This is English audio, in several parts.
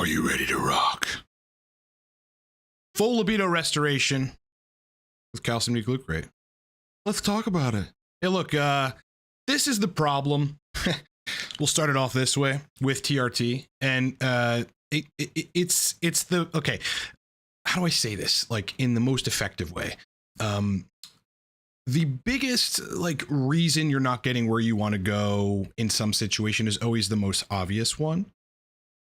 Are you ready to rock? Full libido restoration with calcium d-glucarate. Let's talk about it. Hey, look, this is the problem. We'll start it off this way with TRT, and it's the, okay, how do I say this like in the most effective way? The biggest like reason you're not getting where you want to go in some situation is always the most obvious one.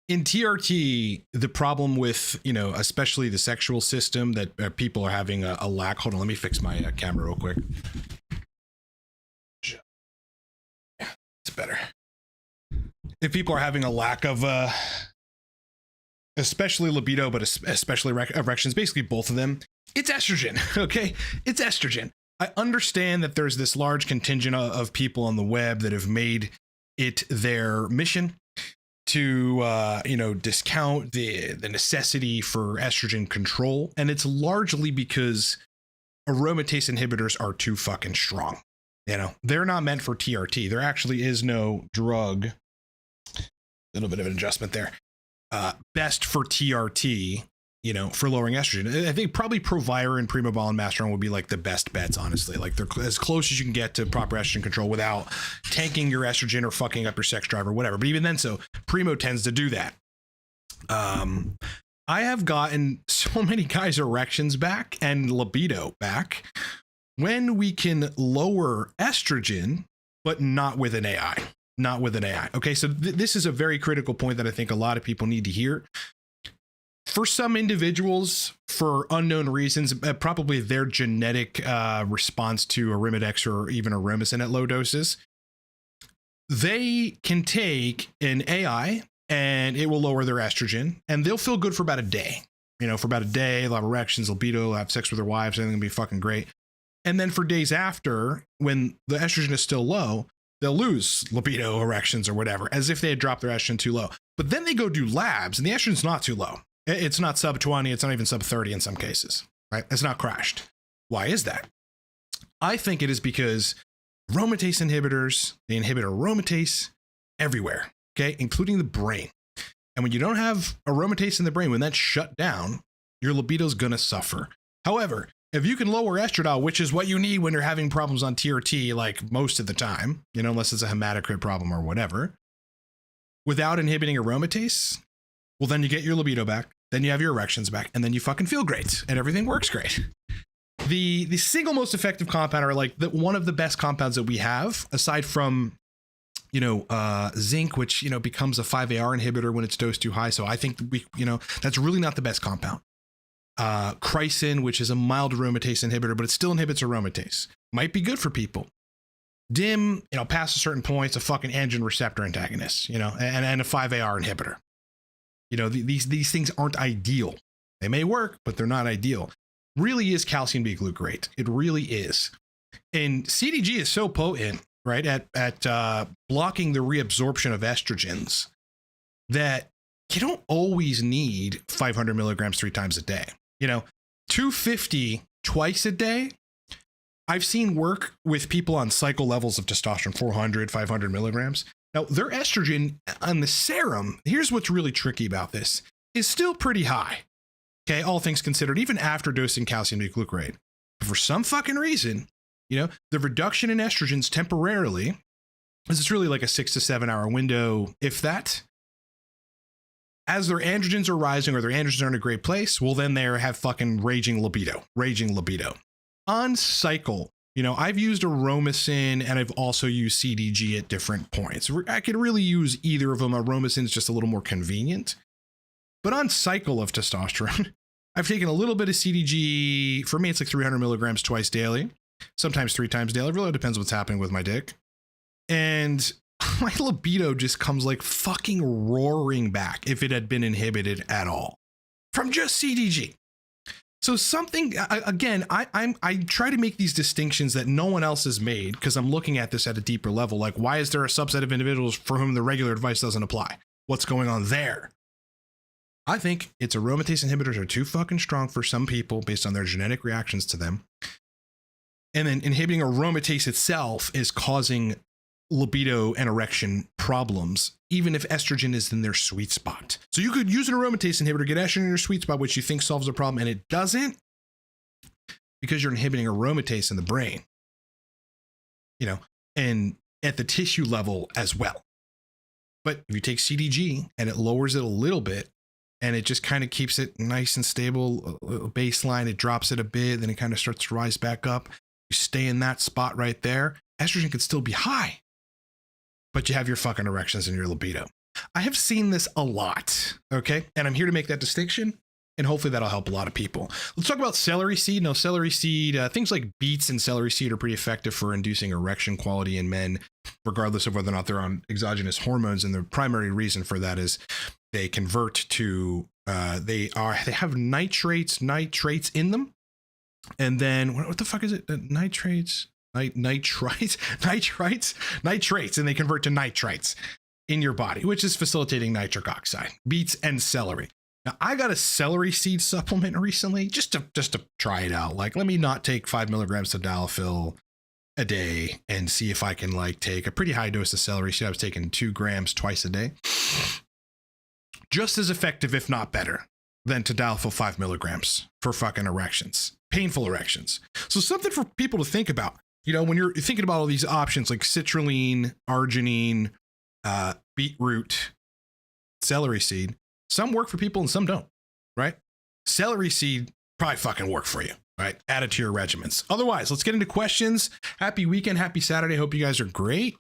In TRT, the problem with, you know, especially the sexual system, that people are having a lack. Hold on, let me fix my camera real quick. Yeah, it's better. If people are having a lack of, especially libido, but especially erections, basically both of them, it's estrogen, okay? It's estrogen. I understand that there's this large contingent of people on the web that have made it their mission to, you know, discount the necessity for estrogen control. And it's largely because aromatase inhibitors are too fucking strong. You know, they're not meant for TRT. There actually is no drug. A little bit of an adjustment there. Best for TRT, you know, for lowering estrogen. I think probably Proviron, Primabol, and Masteron would be like the best bets, honestly. Like they're as close as you can get to proper estrogen control without tanking your estrogen or fucking up your sex drive or whatever. But even then, so Primo tends to do that. I have gotten so many guys' erections back and libido back when we can lower estrogen, but not with an AI. Not with an AI. Okay, so this is a very critical point that I think a lot of people need to hear. For some individuals, for unknown reasons, probably their genetic response to Arimidex or even Aromacin at low doses, they can take an AI and it will lower their estrogen and they'll feel good for about a day. You know, for about a day, they'll have erections, libido, they'll have sex with their wives, everything will be fucking great. And then for days after, when the estrogen is still low, they'll lose libido, erections, or whatever, as if they had dropped their estrogen too low. But then they go do labs and the estrogen's not too low. It's not sub 20. It's not even sub 30 in some cases, right? It's not crashed. Why is that? I think it is because aromatase inhibitors, they inhibit aromatase everywhere, okay, including the brain. And when you don't have aromatase in the brain, when that's shut down, your libido's gonna suffer. However, if you can lower estradiol, which is what you need when you're having problems on TRT, like most of the time, you know, unless it's a hematocrit problem or whatever, without inhibiting aromatase, well, then you get your libido back, then you have your erections back, and then you fucking feel great, and everything works great. The single most effective compound, or like one of the best compounds that we have, aside from, you know, zinc, which, you know, becomes a 5-AR inhibitor when it's dosed too high. So I think we, you know, that's really not the best compound. Chrysin, which is a mild aromatase inhibitor, but it still inhibits aromatase. Might be good for people. DIM, you know, past a certain point, it's a fucking androgen receptor antagonist, you know, and a 5-AR inhibitor. You know, these things aren't ideal. They may work, but they're not ideal. Really is calcium d-glucarate. It really is. And CDG is so potent, right, at blocking the reabsorption of estrogens that you don't always need 500 milligrams 3 times a day. You know, 250 twice a day. I've seen work with people on cycle levels of testosterone, 400, 500 milligrams. Now, their estrogen on the serum, here's what's really tricky about this, is still pretty high. Okay, all things considered, even after dosing calcium d-glucarate. But for some fucking reason, you know, the reduction in estrogens temporarily, because it's really like a 6 to 7 hour window, if that, as their androgens are rising or their androgens are in a great place, well, then they have fucking raging libido. On cycle, you know, I've used Aromacin and I've also used CDG at different points. I could really use either of them. Aromacin is just a little more convenient. But on cycle of testosterone, I've taken a little bit of CDG. For me, it's like 300 milligrams twice daily, sometimes 3 times daily. It really depends what's happening with my dick. And my libido just comes like fucking roaring back if it had been inhibited at all from just CDG. So something, again, I try to make these distinctions that no one else has made because I'm looking at this at a deeper level. Like, why is there a subset of individuals for whom the regular advice doesn't apply? What's going on there? I think it's aromatase inhibitors are too fucking strong for some people based on their genetic reactions to them. And then inhibiting aromatase itself is causing libido and erection problems, even if estrogen is in their sweet spot. So you could use an aromatase inhibitor, get estrogen in your sweet spot, which you think solves the problem, and it doesn't, because you're inhibiting aromatase in the brain, you know, and at the tissue level as well. But if you take CDG and it lowers it a little bit, and it just kind of keeps it nice and stable, baseline, it drops it a bit, then it kind of starts to rise back up. You stay in that spot right there. Estrogen could still be high, but you have your fucking erections and your libido. I have seen this a lot, okay? And I'm here to make that distinction, and hopefully that'll help a lot of people. Let's talk about celery seed. Now, celery seed, things like beets and celery seed are pretty effective for inducing erection quality in men, regardless of whether or not they're on exogenous hormones. And the primary reason for that is they convert to, they have nitrates in them. And then what the fuck is it? Nitrates, nitrites, and they convert to nitrites in your body, which is facilitating nitric oxide. Beets and celery. Now, I got a celery seed supplement recently just to try it out. Like, let me not take 5 milligrams of tadalafil a day and see if I can like take a pretty high dose of celery seed. I was taking 2 grams twice a day. Just as effective, if not better, than tadalafil 5 milligrams for fucking erections, painful erections. So something for people to think about. You know, when you're thinking about all these options like citrulline, arginine, beetroot, celery seed, some work for people and some don't, right? Celery seed probably fucking work for you, right? Add it to your regimens. Otherwise, let's get into questions. Happy weekend. Happy Saturday. Hope you guys are great.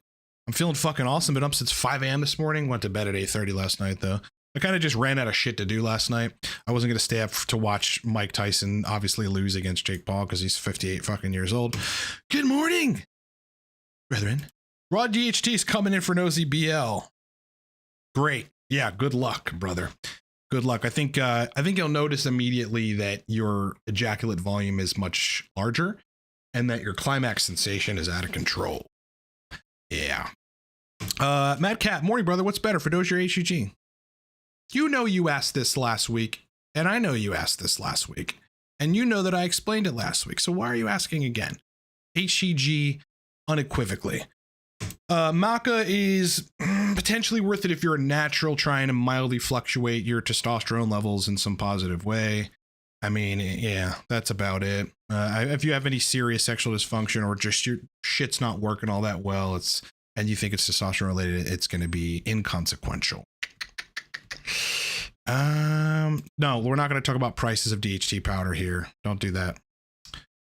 I'm feeling fucking awesome. Been up since 5 a.m. this morning. Went to bed at 8:30 last night, though. I kind of just ran out of shit to do last night. I wasn't going to stay up to watch Mike Tyson obviously lose against Jake Paul because he's 58 fucking years old. Good morning, brethren. Raw DHT is coming in for Nosy BL. Great. Yeah, good luck, brother. Good luck. I think you'll notice immediately that your ejaculate volume is much larger and that your climax sensation is out of control. Yeah. Mad Cat, morning, brother. What's better, fadogia or HCG? You know you asked this last week, and I know you asked this last week, and you know that I explained it last week. So why are you asking again? HCG unequivocally. Maca is potentially worth it if you're a natural trying to mildly fluctuate your testosterone levels in some positive way. I mean, yeah, that's about it. If you have any serious sexual dysfunction or just your shit's not working all that well, and you think it's testosterone related, it's going to be inconsequential. No, we're not going to talk about prices of DHT powder here. Don't do that.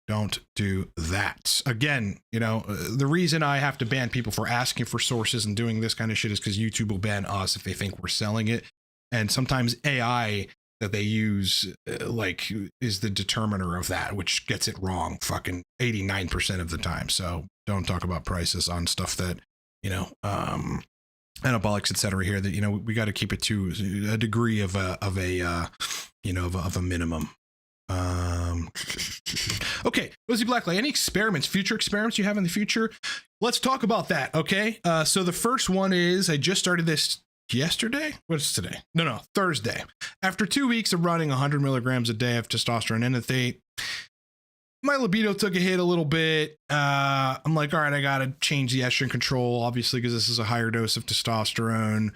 Don't do that. Again, you know, the reason I have to ban people for asking for sources and doing this kind of shit is because YouTube will ban us if they think we're selling it. And sometimes AI that they use like is the determiner of that, which gets it wrong fucking 89% of the time. So don't talk about prices on stuff that, you know, anabolics, etc. here that, you know, we got to keep it to a degree of a minimum. Okay, Rosie Blacklight, any future experiments you have in the future? Let's talk about that. Okay. So the first one is, I just started this yesterday. What's today? No, Thursday. After 2 weeks of running 100 milligrams a day of testosterone enanthate, my libido took a hit a little bit. I'm like, all right, I got to change the estrogen control, obviously, because this is a higher dose of testosterone.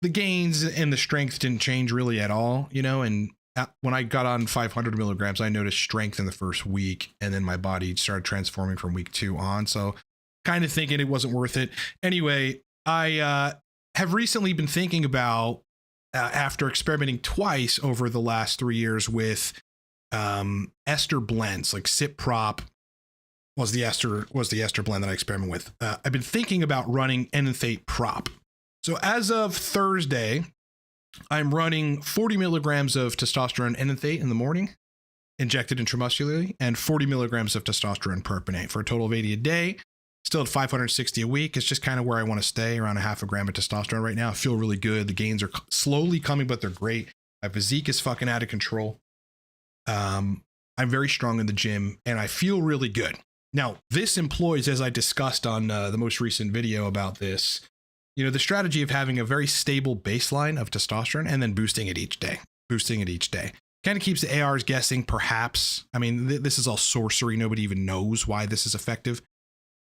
The gains and the strength didn't change really at all, you know, and when I got on 500 milligrams, I noticed strength in the first week, and then my body started transforming from week 2 on. So kind of thinking it wasn't worth it. Anyway, I have recently been thinking about, after experimenting twice over the last 3 years with ester blends, like Sip Prop was the ester blend that I experiment with. I've been thinking about running enanthate prop. So as of Thursday, I'm running 40 milligrams of testosterone enanthate in the morning, injected intramuscularly, and 40 milligrams of testosterone propionate for a total of 80 a day. Still at 560 a week. It's just kind of where I want to stay, around a half a gram of testosterone right now. I feel really good. The gains are slowly coming, but they're great. My physique is fucking out of control. I'm very strong in the gym, and I feel really good. Now, this employs, as I discussed on the most recent video about this, you know, the strategy of having a very stable baseline of testosterone and then boosting it each day. Kind of keeps the ARs guessing, perhaps. I mean, this is all sorcery. Nobody even knows why this is effective.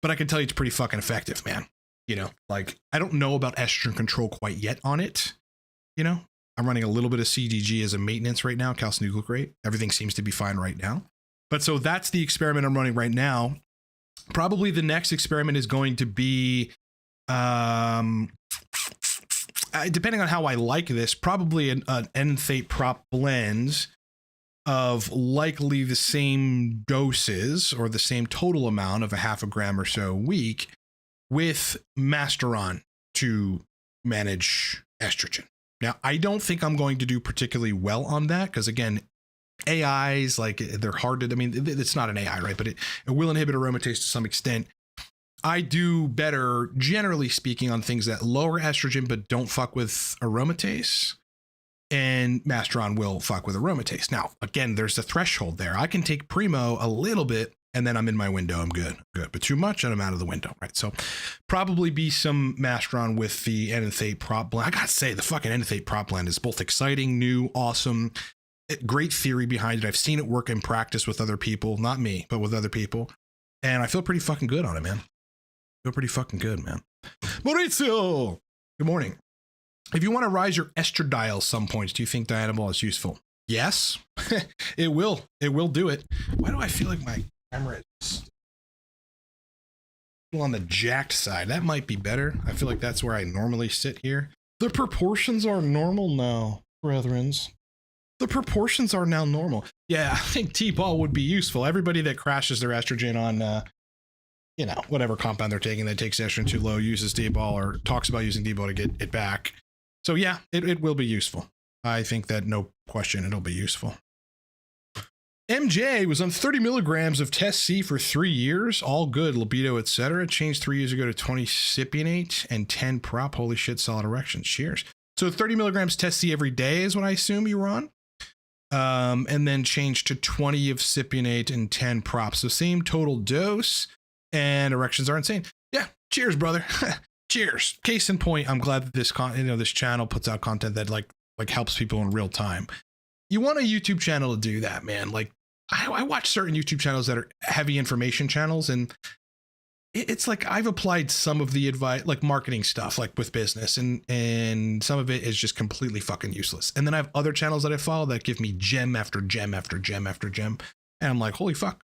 But I can tell you it's pretty fucking effective, man. You know, like I don't know about estrogen control quite yet on it. You know, I'm running a little bit of CDG as a maintenance right now, calcium d-glucarate. Everything seems to be fine right now. But so that's the experiment I'm running right now. Probably the next experiment is going to be, depending on how I like this, probably an Enanthate prop blend of likely the same doses or the same total amount of a half a gram or so a week with Masteron to manage estrogen. Now, I don't think I'm going to do particularly well on that because, again, AIs, like they're hard to, I mean, it's not an AI, right? But it will inhibit aromatase to some extent. I do better, generally speaking, on things that lower estrogen but don't fuck with aromatase. And Masteron will fuck with aromatase. Now, again, there's a threshold there. I can take Primo a little bit and then I'm in my window. I'm good. But too much and I'm out of the window, right? So probably be some Masteron with the Enanthate prop blend. I gotta say, the fucking Enanthate prop blend is both exciting, new, awesome, great theory behind it. I've seen it work in practice with other people, not me, but with other people. And I feel pretty fucking good on it, man. Feel pretty fucking good, man. Maurizio, good morning. If you want to rise your estradiol some points, do you think Dianabol is useful? Yes, it will. It will do it. Why do I feel like my camera is on the jacked side? That might be better. I feel like that's where I normally sit here. The proportions are normal now, brethrens. The proportions are now normal. Yeah, I think T-ball would be useful. Everybody that crashes their estrogen on, you know, whatever compound they're taking that takes estrogen too low uses T-ball or talks about using T-ball to get it back. So yeah, it will be useful. I think that no question it'll be useful. MJ was on 30 milligrams of Test C for 3 years. All good, libido, etc. Changed 3 years ago to 20 Propionate and 10 prop. Holy shit, solid erection. Cheers. So 30 milligrams Test C every day is what I assume you were on. And then changed to 20 of Propionate and 10 props. So same total dose and erections are insane. Yeah. Cheers, brother. Cheers. Case in point, I'm glad that this this channel puts out content that like helps people in real time. You want a YouTube channel to do that, man. Like I watch certain YouTube channels that are heavy information channels, and it's like I've applied some of the advice, like marketing stuff, like with business, and some of it is just completely fucking useless. And then I have other channels that I follow that give me gem after gem after gem after gem, and I'm like, holy fuck.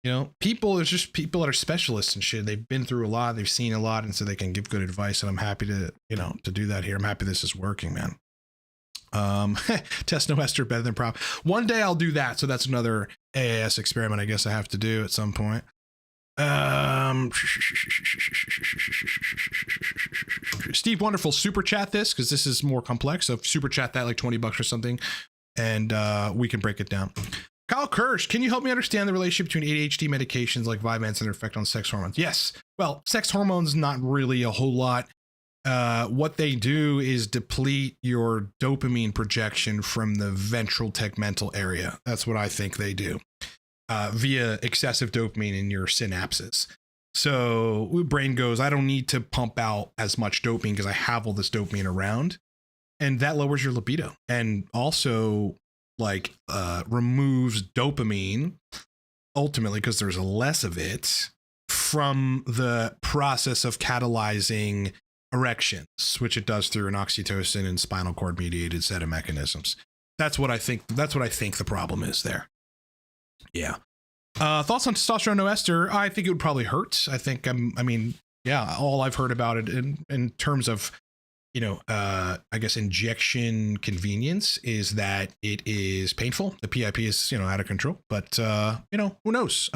You know, there's just people that are specialists and shit. They've been through a lot, they've seen a lot, and so they can give good advice. And I'm happy to, to do that here. I'm happy this is working, man. Test no ester better than prop. One day I'll do that. So that's another AAS experiment I guess I have to do at some point. Steve Wonderful, super chat this because this is more complex. So super chat that like $20 or something, and we can break it down. Kyle Kirsch, can you help me understand the relationship between ADHD medications like Vyvanse and their effect on sex hormones? Yes. Well, sex hormones, not really a whole lot. What they do is deplete your dopamine projection from the ventral tegmental area. That's what I think they do, via excessive dopamine in your synapses. So brain goes, I don't need to pump out as much dopamine because I have all this dopamine around, and that lowers your libido and also removes dopamine ultimately because there's less of it from the process of catalyzing erections, which it does through an oxytocin and spinal cord mediated set of mechanisms. That's what I think the problem is there. Yeah. Thoughts on testosterone no ester? I think it would probably hurt. I think all I've heard about it in terms of I guess injection convenience is that it is painful. The PIP is, out of control, but who knows?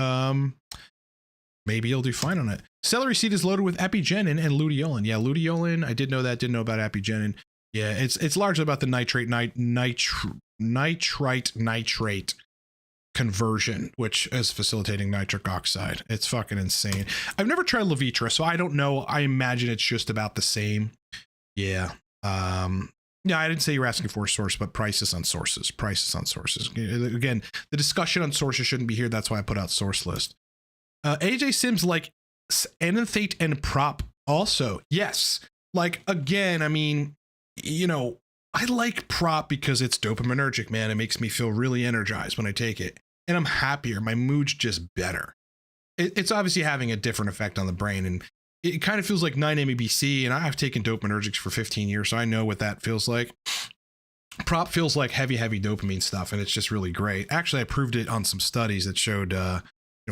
Maybe you'll do fine on it. Celery seed is loaded with epigenin and luteolin. Yeah, luteolin. I did know that. Didn't know about epigenin. Yeah, it's largely about the nitrite conversion, which is facilitating nitric oxide. It's fucking insane. I've never tried Levitra, so I don't know. I imagine it's just about the same. Yeah. Yeah, I didn't say you were asking for a source, but prices on sources. Again, the discussion on sources shouldn't be here. That's why I put out source list. AJ Sims like Enanthate and prop also. Yes. Again, I like prop because it's dopaminergic, man. It makes me feel really energized when I take it. And I'm happier. My mood's just better. It's obviously having a different effect on the brain. And it kind of feels like 9-MeBC, and I've taken dopaminergics for 15 years, so I know what that feels like. Prop feels like heavy dopamine stuff, and it's just really great. Actually, I proved it on some studies that showed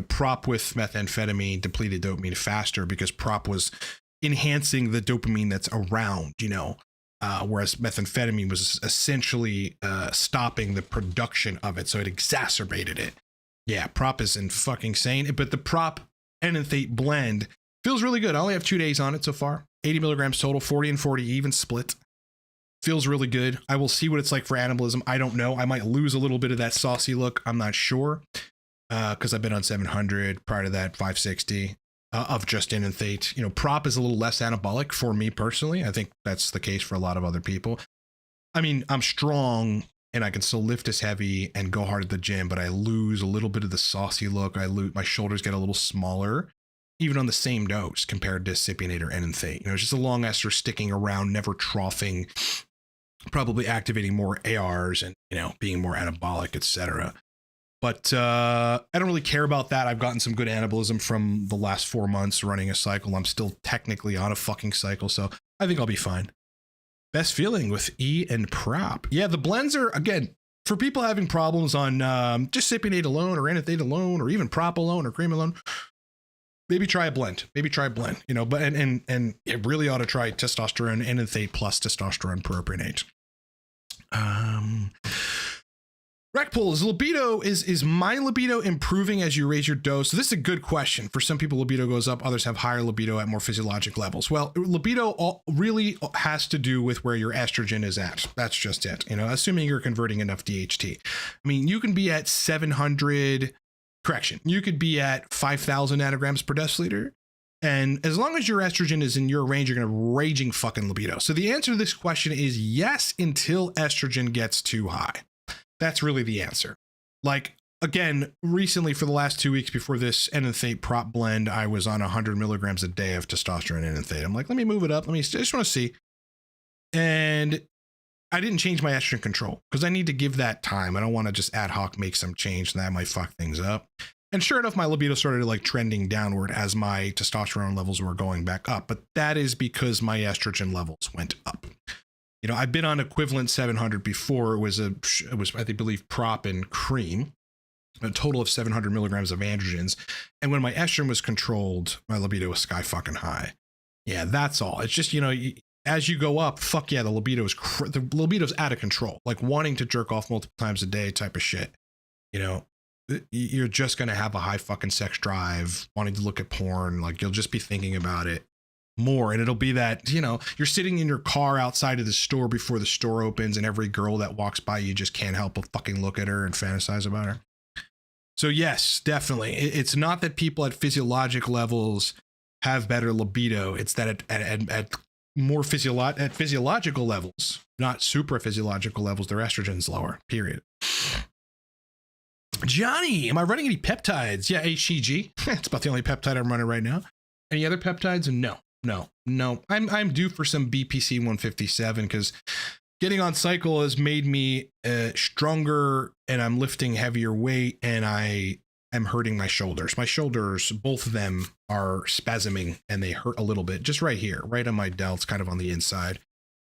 prop with methamphetamine depleted dopamine faster because prop was enhancing the dopamine that's around, whereas methamphetamine was essentially stopping the production of it, so it exacerbated it. Yeah, prop is fucking insane, but the prop enanthate blend feels really good. I only have 2 days on it so far. 80 milligrams total, 40 and 40 even split. Feels really good. I will see what it's like for anabolism. I don't know. I might lose a little bit of that saucy look. I'm not sure because I've been on 700, prior to that 560 of just enanthate. Prop is a little less anabolic for me personally. I think that's the case for a lot of other people. I mean, I'm strong and I can still lift as heavy and go hard at the gym, but I lose a little bit of the saucy look. My shoulders get a little smaller, even on the same dose compared to cypionate or enanthate. It's just a long ester sticking around, never troughing, probably activating more ARs and, being more anabolic, etc. But I don't really care about that. I've gotten some good anabolism from the last 4 months running a cycle. I'm still technically on a fucking cycle, so I think I'll be fine. Best feeling with E and prop. Yeah, the blends are, again, for people having problems on just cypionate alone or enanthate alone or even prop alone or cream alone, maybe try a blend. But and it really ought to try testosterone enanthate plus testosterone propionate. Rec pool is libido. Is my libido improving as you raise your dose? So this is a good question. For some people, libido goes up. Others have higher libido at more physiologic levels. Well, libido really has to do with where your estrogen is at. That's just it. Assuming you're converting enough DHT. I mean, you can be at 700. Correction. You could be at 5,000 nanograms per deciliter. And as long as your estrogen is in your range, you're going to have raging fucking libido. So the answer to this question is yes, until estrogen gets too high. That's really the answer. Like, again, recently for the last 2 weeks before this enanthate prop blend, I was on 100 milligrams a day of testosterone enanthate. I'm like, let me move it up. I just want to see. And I didn't change my estrogen control because I need to give that time. I don't want to just ad hoc make some change and that might fuck things up. And sure enough, my libido started like trending downward as my testosterone levels were going back up. But that is because my estrogen levels went up. I've been on equivalent 700 before. It was I believe prop and cream, a total of 700 milligrams of androgens. And when my estrogen was controlled, my libido was sky fucking high. Yeah, that's all. It's just, as you go up, fuck yeah, the libido's out of control. Like wanting to jerk off multiple times a day type of shit. You're just going to have a high fucking sex drive, wanting to look at porn. Like you'll just be thinking about it more. And it'll be that, you're sitting in your car outside of the store before the store opens and every girl that walks by, you just can't help but fucking look at her and fantasize about her. So yes, definitely. It's not that people at physiologic levels have better libido. It's that at more physiological levels, not super physiological levels, their estrogen's lower, period. Johnny, am I running any peptides? Yeah, HCG. It's about the only peptide I'm running right now. Any other peptides? No. I'm due for some BPC 157 because getting on cycle has made me stronger and I'm lifting heavier weight and I am hurting my shoulders. My shoulders, both of them are spasming and they hurt a little bit just right here, right on my delts, kind of on the inside,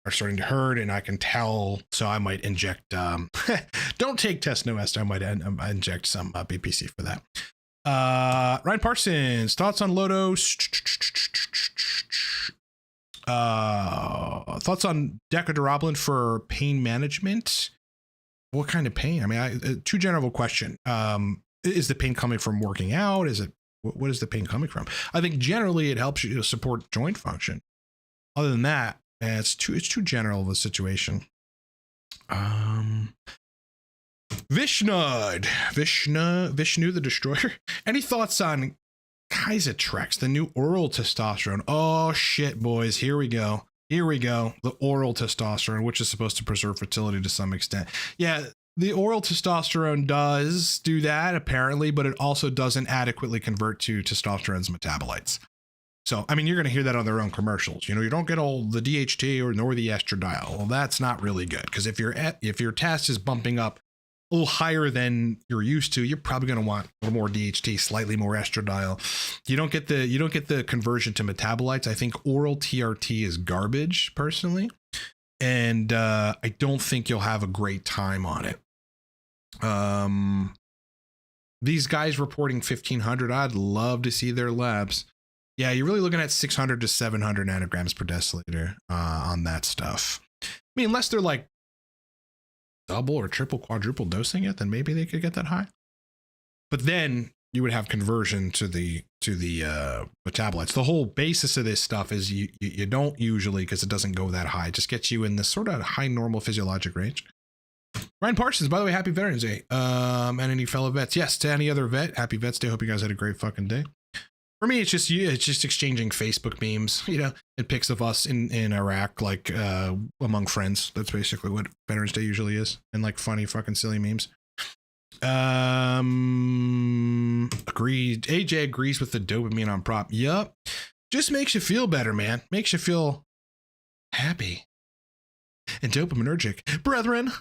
are starting to hurt and I can tell. So I might inject, don't take Tesnoest. I might inject some BPC for that. Ryan Parsons, thoughts on low dose? Thoughts on Decaduroblin for pain management? What kind of pain? I mean, too general question. Is the pain coming from working out? What is the pain coming from? I think generally it helps you to support joint function. Other than that, it's too general of a situation. Vishnu the Destroyer. Any thoughts on Kysotrex, the new oral testosterone? Oh shit, boys, here we go. The oral testosterone, which is supposed to preserve fertility to some extent. Yeah, the oral testosterone does do that apparently, but it also doesn't adequately convert to testosterone's metabolites. So, I mean, you're going to hear that on their own commercials. You don't get all the DHT nor the estradiol. Well, that's not really good because if your test is bumping up a little higher than you're used to, you're probably going to want a little more DHT, slightly more estradiol. You don't get the conversion to metabolites. I think oral TRT is garbage personally. And I don't think you'll have a great time on it. These guys reporting 1500, I'd love to see their labs. Yeah, you're really looking at 600 to 700 nanograms per deciliter on that stuff. I mean, unless they're like double or triple, quadruple dosing it, then maybe they could get that high. But then you would have conversion to the metabolites. The whole basis of this stuff is you don't usually, because it doesn't go that high, it just gets you in this sort of high normal physiologic range. Ryan Parsons, by the way, happy Veterans Day. And any fellow vets. Yes, to any other vet, happy Vets Day. Hope you guys had a great fucking day. For me, it's just exchanging Facebook memes, you know, and pics of us in Iraq, like among friends. That's basically what Veterans Day usually is, and like funny fucking silly memes. Agreed. AJ agrees with the dopamine on prop. Yup. Just makes you feel better, man. Makes you feel happy and dopaminergic, brethren.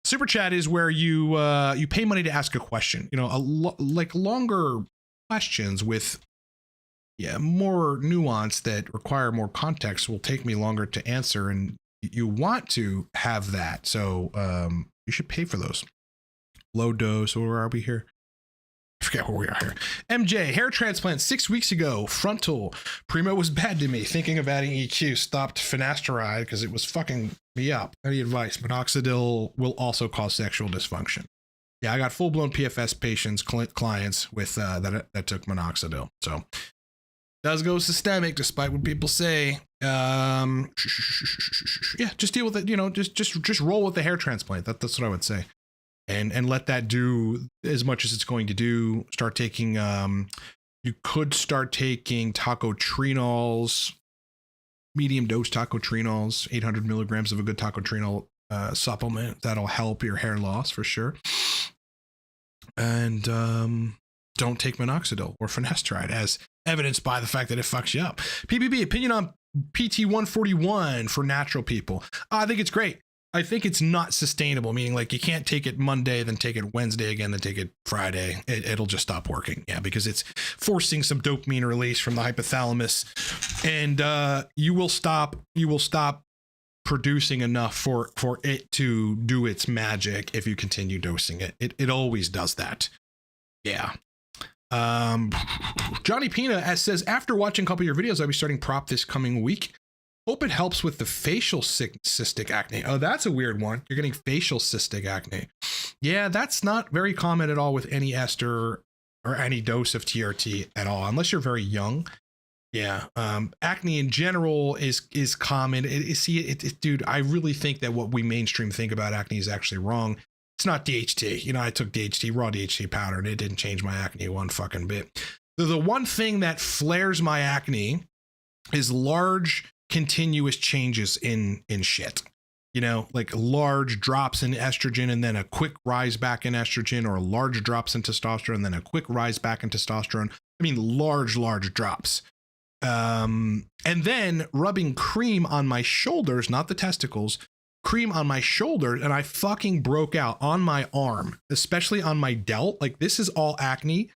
Super chat is where you pay money to ask a question. You know, like longer questions with more nuance that require more context will take me longer to answer, and you want to have that. So you should pay for those. Low dose. Where are we here? I forget where we are here. MJ, hair transplant 6 weeks ago. Frontal. Primo was bad to me. Thinking of adding EQ. Stopped finasteride because it was fucking me up. Any advice? Minoxidil will also cause sexual dysfunction. Yeah, I got full-blown PFS patients, clients with that took minoxidil. So does go systemic, despite what people say. Yeah, just deal with it. You know, just roll with the hair transplant. That's what I would say. And let that do as much as it's going to do. Start taking, you could start taking tocotrienols, medium dose tocotrienols, 800 milligrams of a good tocotrienol supplement. That'll help your hair loss for sure. And don't take minoxidil or finasteride, as evidenced by the fact that it fucks you up. PBB, opinion on PT-141 for natural people. I think it's great. I think it's not sustainable, meaning like you can't take it Monday, then take it Wednesday again, then take it Friday. It'll just stop working. Yeah, because it's forcing some dopamine release from the hypothalamus, and you will stop producing enough for it to do its magic if you continue dosing it. It always does that. Yeah. Johnny Pina says, after watching a couple of your videos, I'll be starting prop this coming week. Hope it helps with the facial cystic acne. Oh, that's a weird one. You're getting facial cystic acne. Yeah, that's not very common at all with any ester or any dose of TRT at all, unless you're very young. Yeah, acne in general is common. Dude, I really think that what we mainstream think about acne is actually wrong. It's not DHT. You know, I took DHT, raw DHT powder, and it didn't change my acne one fucking bit. The one thing that flares my acne is large continuous changes in shit, you know, like large drops in estrogen and then a quick rise back in estrogen, or large drops in testosterone and then a quick rise back in testosterone. I mean, large drops. And then rubbing cream on my shoulders, not the testicles, cream on my shoulder, and I fucking broke out on my arm, especially on my delt. Like, this is all acne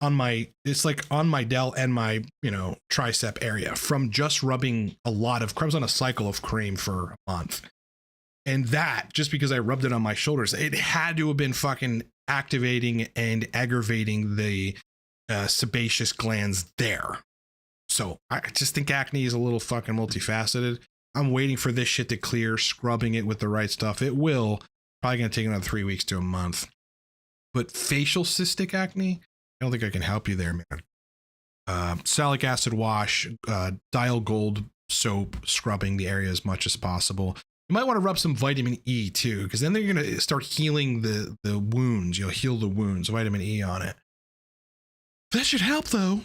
on my, it's like on my delt and my, you know, tricep area from just rubbing a lot of creams on a cycle of cream for a month. And that, just because I rubbed it on my shoulders, it had to have been fucking activating and aggravating the sebaceous glands there. So I just think acne is a little fucking multifaceted. I'm waiting for this shit to clear, scrubbing it with the right stuff. It will. Probably going to take another 3 weeks to a month. But facial cystic acne, I don't think I can help you there, man. Salicylic acid wash, dial gold soap, scrubbing the area as much as possible. You might want to rub some vitamin E too, because then they're going to start healing the wounds. You'll heal the wounds, vitamin E on it. That should help though,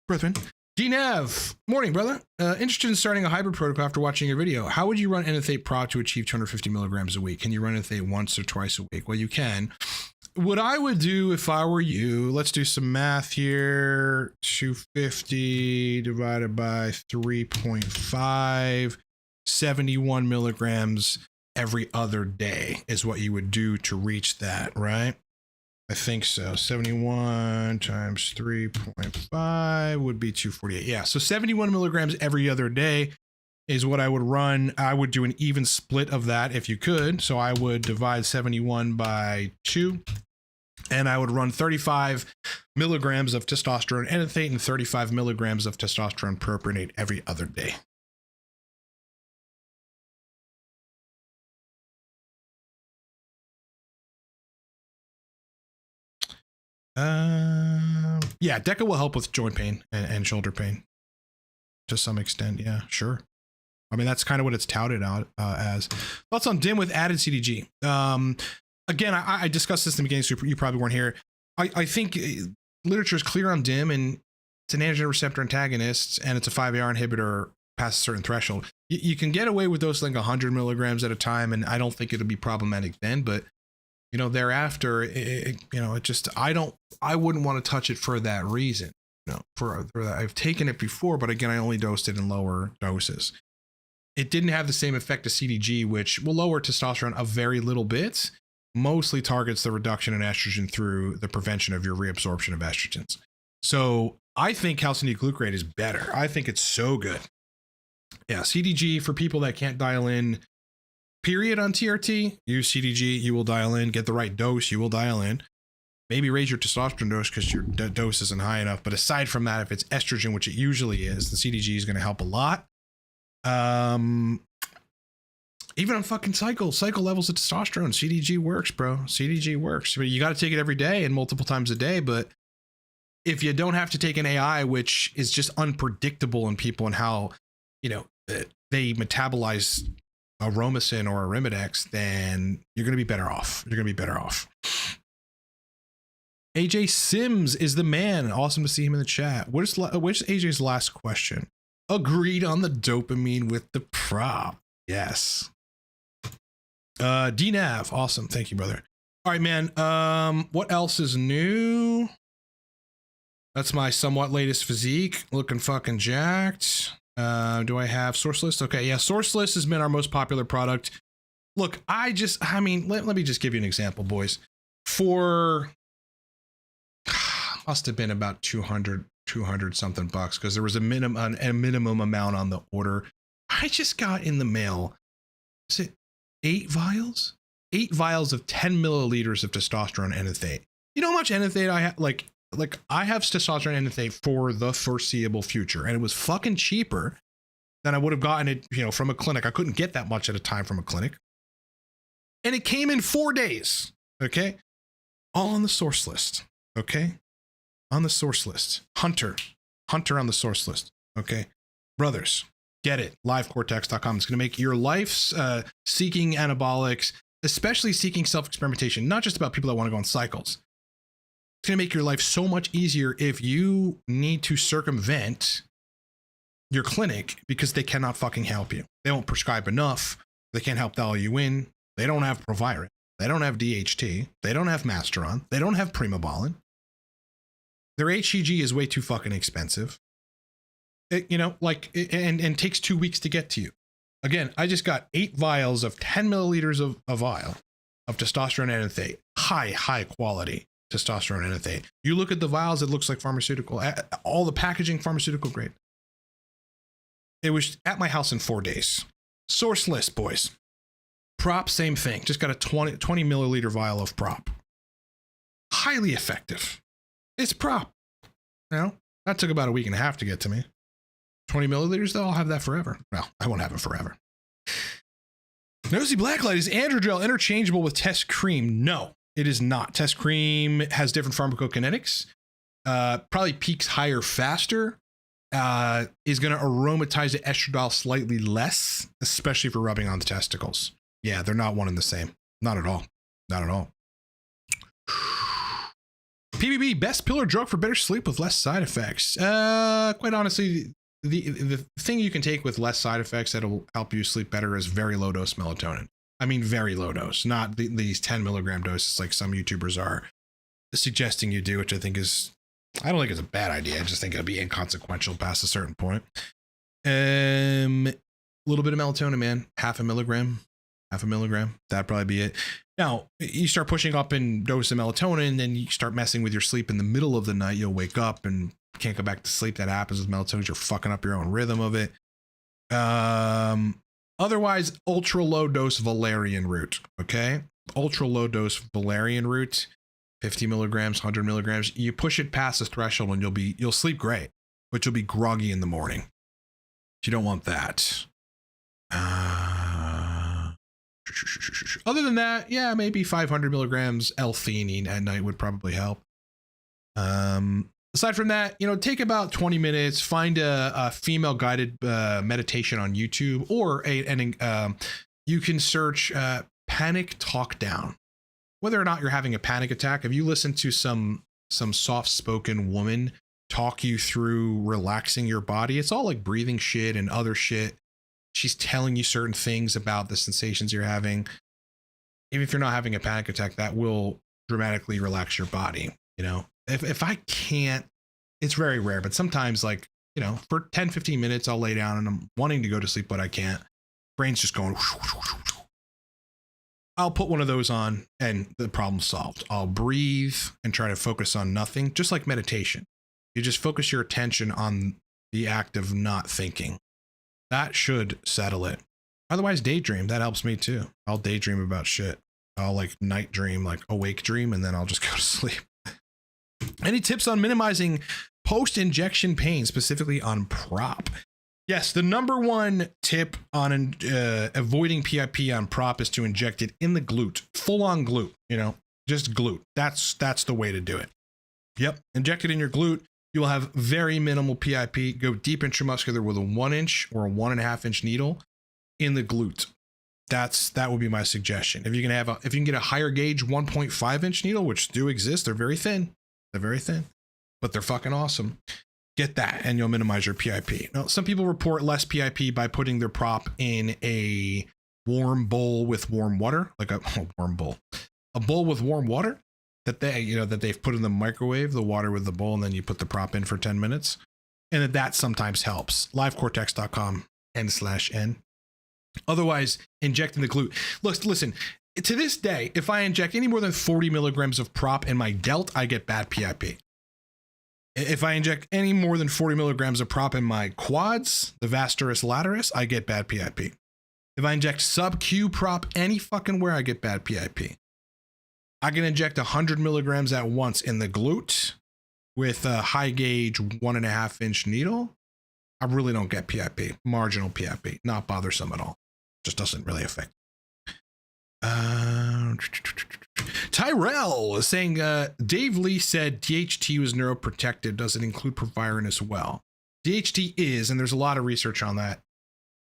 brethren. DNav, morning, brother. Interested in starting a hybrid protocol after watching your video. How would you run Enethate Pro to achieve 250 milligrams a week? Can you run Enethate once or twice a week? Well, you can. What I would do if I were you, let's do some math here. 250 divided by 3.5, 71 milligrams every other day is what you would do to reach that, right? I think so. 71 times 3.5 would be 248. Yeah, so 71 milligrams every other day is what I would run. I would do an even split of that if you could. So I would divide 71 by 2, and I would run 35 milligrams of testosterone enanthate and 35 milligrams of testosterone propionate every other day. Yeah, Deca will help with joint pain and shoulder pain to some extent. Yeah, sure. I mean, that's kind of what it's touted out as. Thoughts on DIM with added CDG? Again, I discussed this in the beginning, so you probably weren't here. I think literature is clear on DIM, and it's an androgen receptor antagonist, and it's a 5-AR inhibitor past a certain threshold. You can get away with those like 100 milligrams at a time, and I don't think it'll be problematic then, but you know, thereafter, I wouldn't want to touch it for that reason. You know, for that, I've taken it before, but again, I only dosed it in lower doses. It didn't have the same effect as CDG, which will lower testosterone a very little bit, mostly targets the reduction in estrogen through the prevention of your reabsorption of estrogens. So I think calcium d-glucarate is better. I think it's so good. Yeah, CDG for people that can't dial in, period, on TRT, use CDG, you will dial in, get the right dose, you will dial in. Maybe raise your testosterone dose because your dose isn't high enough. But aside from that, if it's estrogen, which it usually is, the CDG is going to help a lot. Even on fucking cycle levels of testosterone, CDG works, bro. CDG works. But you got to take it every day and multiple times a day. But if you don't have to take an AI, which is just unpredictable in people and how, you know, they metabolize Aromasin or Arimidex, then you're going to be better off. You're going to be better off. AJ Sims is the man. Awesome to see him in the chat. Which AJ's last question? Agreed on the dopamine with the prop. Yes. DNav. Awesome. Thank you, brother. All right, man. What else is new? That's my somewhat latest physique. Looking fucking jacked. Do I have source list? Okay, yeah, source list has been our most popular product. Look, let me just give you an example, boys. For must have been about 200 something bucks, because there was a minimum amount on the order. I just got in the mail, is it 8 vials? 8 vials of 10 milliliters of testosterone enanthate. You know how much enanthate I have? Like I have testosterone enanthate for the foreseeable future, and it was fucking cheaper than I would have gotten it, you know, from a clinic. I couldn't get that much at a time from a clinic. And it came in 4 days. Okay. All on the source list. Okay. On the source list. Hunter on the source list. Okay. Brothers, get it. livecortex.com. It's going to make your life seeking anabolics, especially seeking self-experimentation, not just about people that want to go on cycles. It's going to make your life so much easier if you need to circumvent your clinic because they cannot fucking help you. They won't prescribe enough. They can't help dial you in. They don't have Proviron. They don't have DHT. They don't have Masteron. They don't have Primobolan. Their HCG is way too fucking expensive. And takes 2 weeks to get to you. Again, I just got 8 vials of 10 milliliters of a vial of testosterone enanthate. High quality testosterone enanthate. You look at the vials, it looks like pharmaceutical. All the packaging, pharmaceutical grade. It was at my house in 4 days. Source list, boys. Prop, same thing. Just got a 20 milliliter vial of prop. Highly effective. It's prop. You know, that took about a week and a half to get to me. 20 milliliters, though, I'll have that forever. Well, I won't have it forever. Nosy Blacklight, is Androgel interchangeable with Test Cream? No, it is not. Test Cream has different pharmacokinetics. Probably peaks higher faster. Is going to aromatize the estradiol slightly less, especially for rubbing on the testicles. Yeah, they're not one and the same. Not at all. Not at all. PBB, best pill or drug for better sleep with less side effects. Quite honestly, the thing you can take with less side effects that'll help you sleep better is very low dose melatonin. I mean, very low dose, not these 10 milligram doses like some YouTubers are suggesting you do, which I don't think it's a bad idea. I just think it'll be inconsequential past a certain point. A little bit of melatonin, man, 0.5 milligram. half a milligram. That'd probably be it. Now, you start pushing up in dose of melatonin, then you start messing with your sleep in the middle of the night. You'll wake up and can't go back to sleep. That happens with melatonin. You're fucking up your own rhythm of it. Otherwise, ultra low dose valerian root. Okay. Ultra low dose valerian root, 50 milligrams, 100 milligrams. You push it past the threshold and you'll sleep great, but you'll be groggy in the morning. You don't want that. Other than that, yeah, maybe 500 milligrams L-theanine at night would probably help. Aside from that, take about 20 minutes, find a female guided meditation on YouTube, or you can search panic talk down. Whether or not you're having a panic attack, if you listen to some soft-spoken woman talk you through relaxing your body, it's all like breathing shit and other shit. She's telling you certain things about the sensations you're having. Even if you're not having a panic attack, that will dramatically relax your body. If I can't, it's very rare, but sometimes for 10, 15 minutes, I'll lay down and I'm wanting to go to sleep, but I can't. Brain's just going. I'll put one of those on and the problem's solved. I'll breathe and try to focus on nothing, just like meditation. You just focus your attention on the act of not thinking. That should settle it. Otherwise, daydream. That helps me too. I'll daydream about shit. I'll night dream, awake dream, and then I'll just go to sleep. Any tips on minimizing post-injection pain, specifically on prop? Yes, the number one tip on avoiding PIP on prop is to inject it in the glute, full-on glute, just glute. That's the way to do it. Yep, inject it in your glute. You will have very minimal PIP. Go deep intramuscular with a 1 inch or a 1.5 inch needle in the glute. That would be my suggestion. If you can get a higher gauge 1.5 inch needle, which do exist, they're very thin. They're very thin, but they're fucking awesome. Get that and you'll minimize your PIP. Now, some people report less PIP by putting their prop in a warm bowl with warm water, like a bowl with warm water that they've put in the microwave, the water with the bowl, and then you put the prop in for 10 minutes. And that sometimes helps. livecortex.com/n. Otherwise, injecting the glute. Listen, to this day, if I inject any more than 40 milligrams of prop in my delt, I get bad PIP. If I inject any more than 40 milligrams of prop in my quads, the vas teres lataris, I get bad PIP. If I inject sub-Q prop any fucking where, I get bad PIP. I can inject 100 milligrams at once in the glute with a high gauge 1.5 inch needle. I really don't get PIP, marginal PIP, not bothersome at all. Just doesn't really affect. Tyrell is saying, Dave Lee said DHT was neuroprotective. Does it include Proviron as well? DHT is, and there's a lot of research on that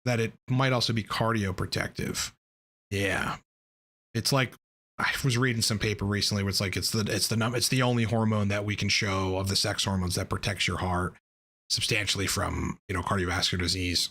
it might also be cardioprotective. Yeah. It's like, I was reading some paper recently where it's the only hormone that we can show of the sex hormones that protects your heart substantially from, cardiovascular disease.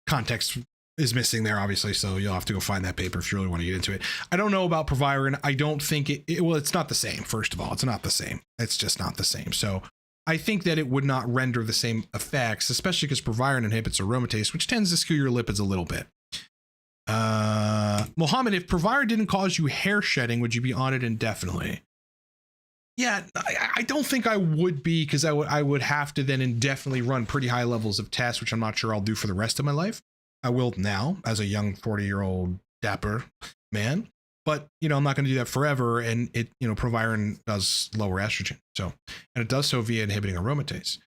Context is missing there, obviously, so you'll have to go find that paper if you really want to get into it. I don't know about Proviron. I don't think it's not the same. First of all, it's not the same. It's just not the same. So I think that it would not render the same effects, especially because Proviron inhibits aromatase, which tends to skew your lipids a little bit. Mohammed, if Proviron didn't cause you hair shedding, would you be on it indefinitely? Yeah, I don't think I would be, because I would have to then indefinitely run pretty high levels of tests, which I'm not sure I'll do for the rest of my life. I will now as a young 40-year-old dapper man, but I'm not going to do that forever. And it, Proviron does lower estrogen. So, and it does so via inhibiting aromatase.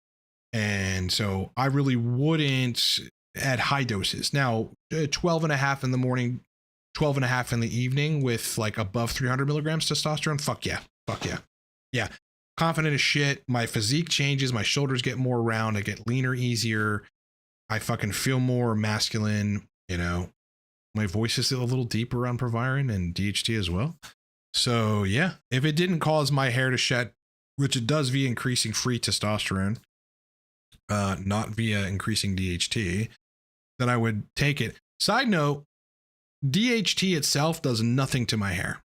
And so I really wouldn't at high doses. Now, 12.5 in the morning, 12.5 in the evening with above 300 milligrams testosterone. Fuck yeah. Yeah. Confident as shit. My physique changes. My shoulders get more round. I get leaner, easier. I fucking feel more masculine, my voice is a little deeper on Proviron and DHT as well. So yeah, if it didn't cause my hair to shed, which it does via increasing free testosterone, not via increasing DHT, then I would take it. Side note, DHT itself does nothing to my hair.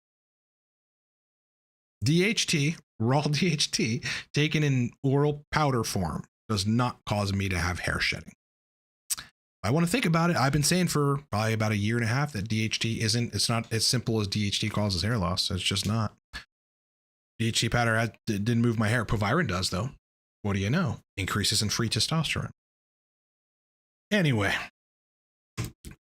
DHT, raw DHT, taken in oral powder form, does not cause me to have hair shedding. I want to think about it. I've been saying for probably about a year and a half that DHT it's not as simple as DHT causes hair loss. It's just not. DHT powder didn't move my hair. Proviron does, though. What do you know? Increases in free testosterone. Anyway,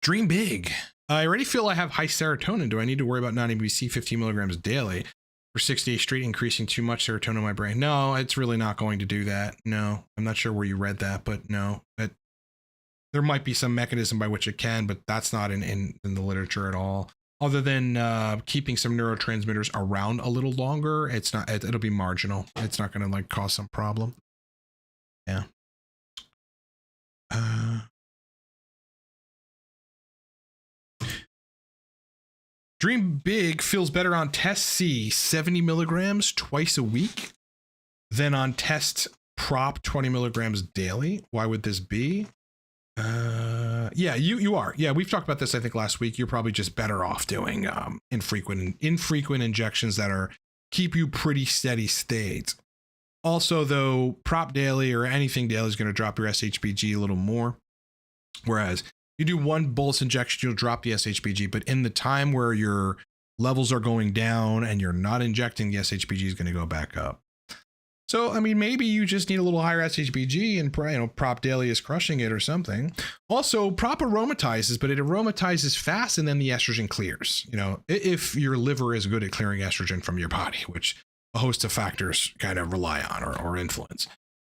dream big. I already feel I have high serotonin. Do I need to worry about non-ABC 15 milligrams daily for 6 days straight, increasing too much serotonin in my brain? No, it's really not going to do that. No, I'm not sure where you read that, but no. There might be some mechanism by which it can, but that's not in the literature at all. Other than keeping some neurotransmitters around a little longer, it'll be marginal. It's not going to like cause some problem. Yeah. Dream big feels better on test C 70 milligrams twice a week than on test prop 20 milligrams daily. Why would this be? Yeah, you are. Yeah, we've talked about this, I think, last week. You're probably just better off doing infrequent injections that keep you pretty steady state. Also, though, prop daily or anything daily is going to drop your SHBG a little more. Whereas you do one bolus injection, you'll drop the SHBG. But in the time where your levels are going down and you're not injecting, the SHBG is going to go back up. So, I mean, maybe you just need a little higher SHBG and prop daily is crushing it or something. Also, prop aromatizes, but it aromatizes fast and then the estrogen clears. If your liver is good at clearing estrogen from your body, which a host of factors kind of rely on or influence.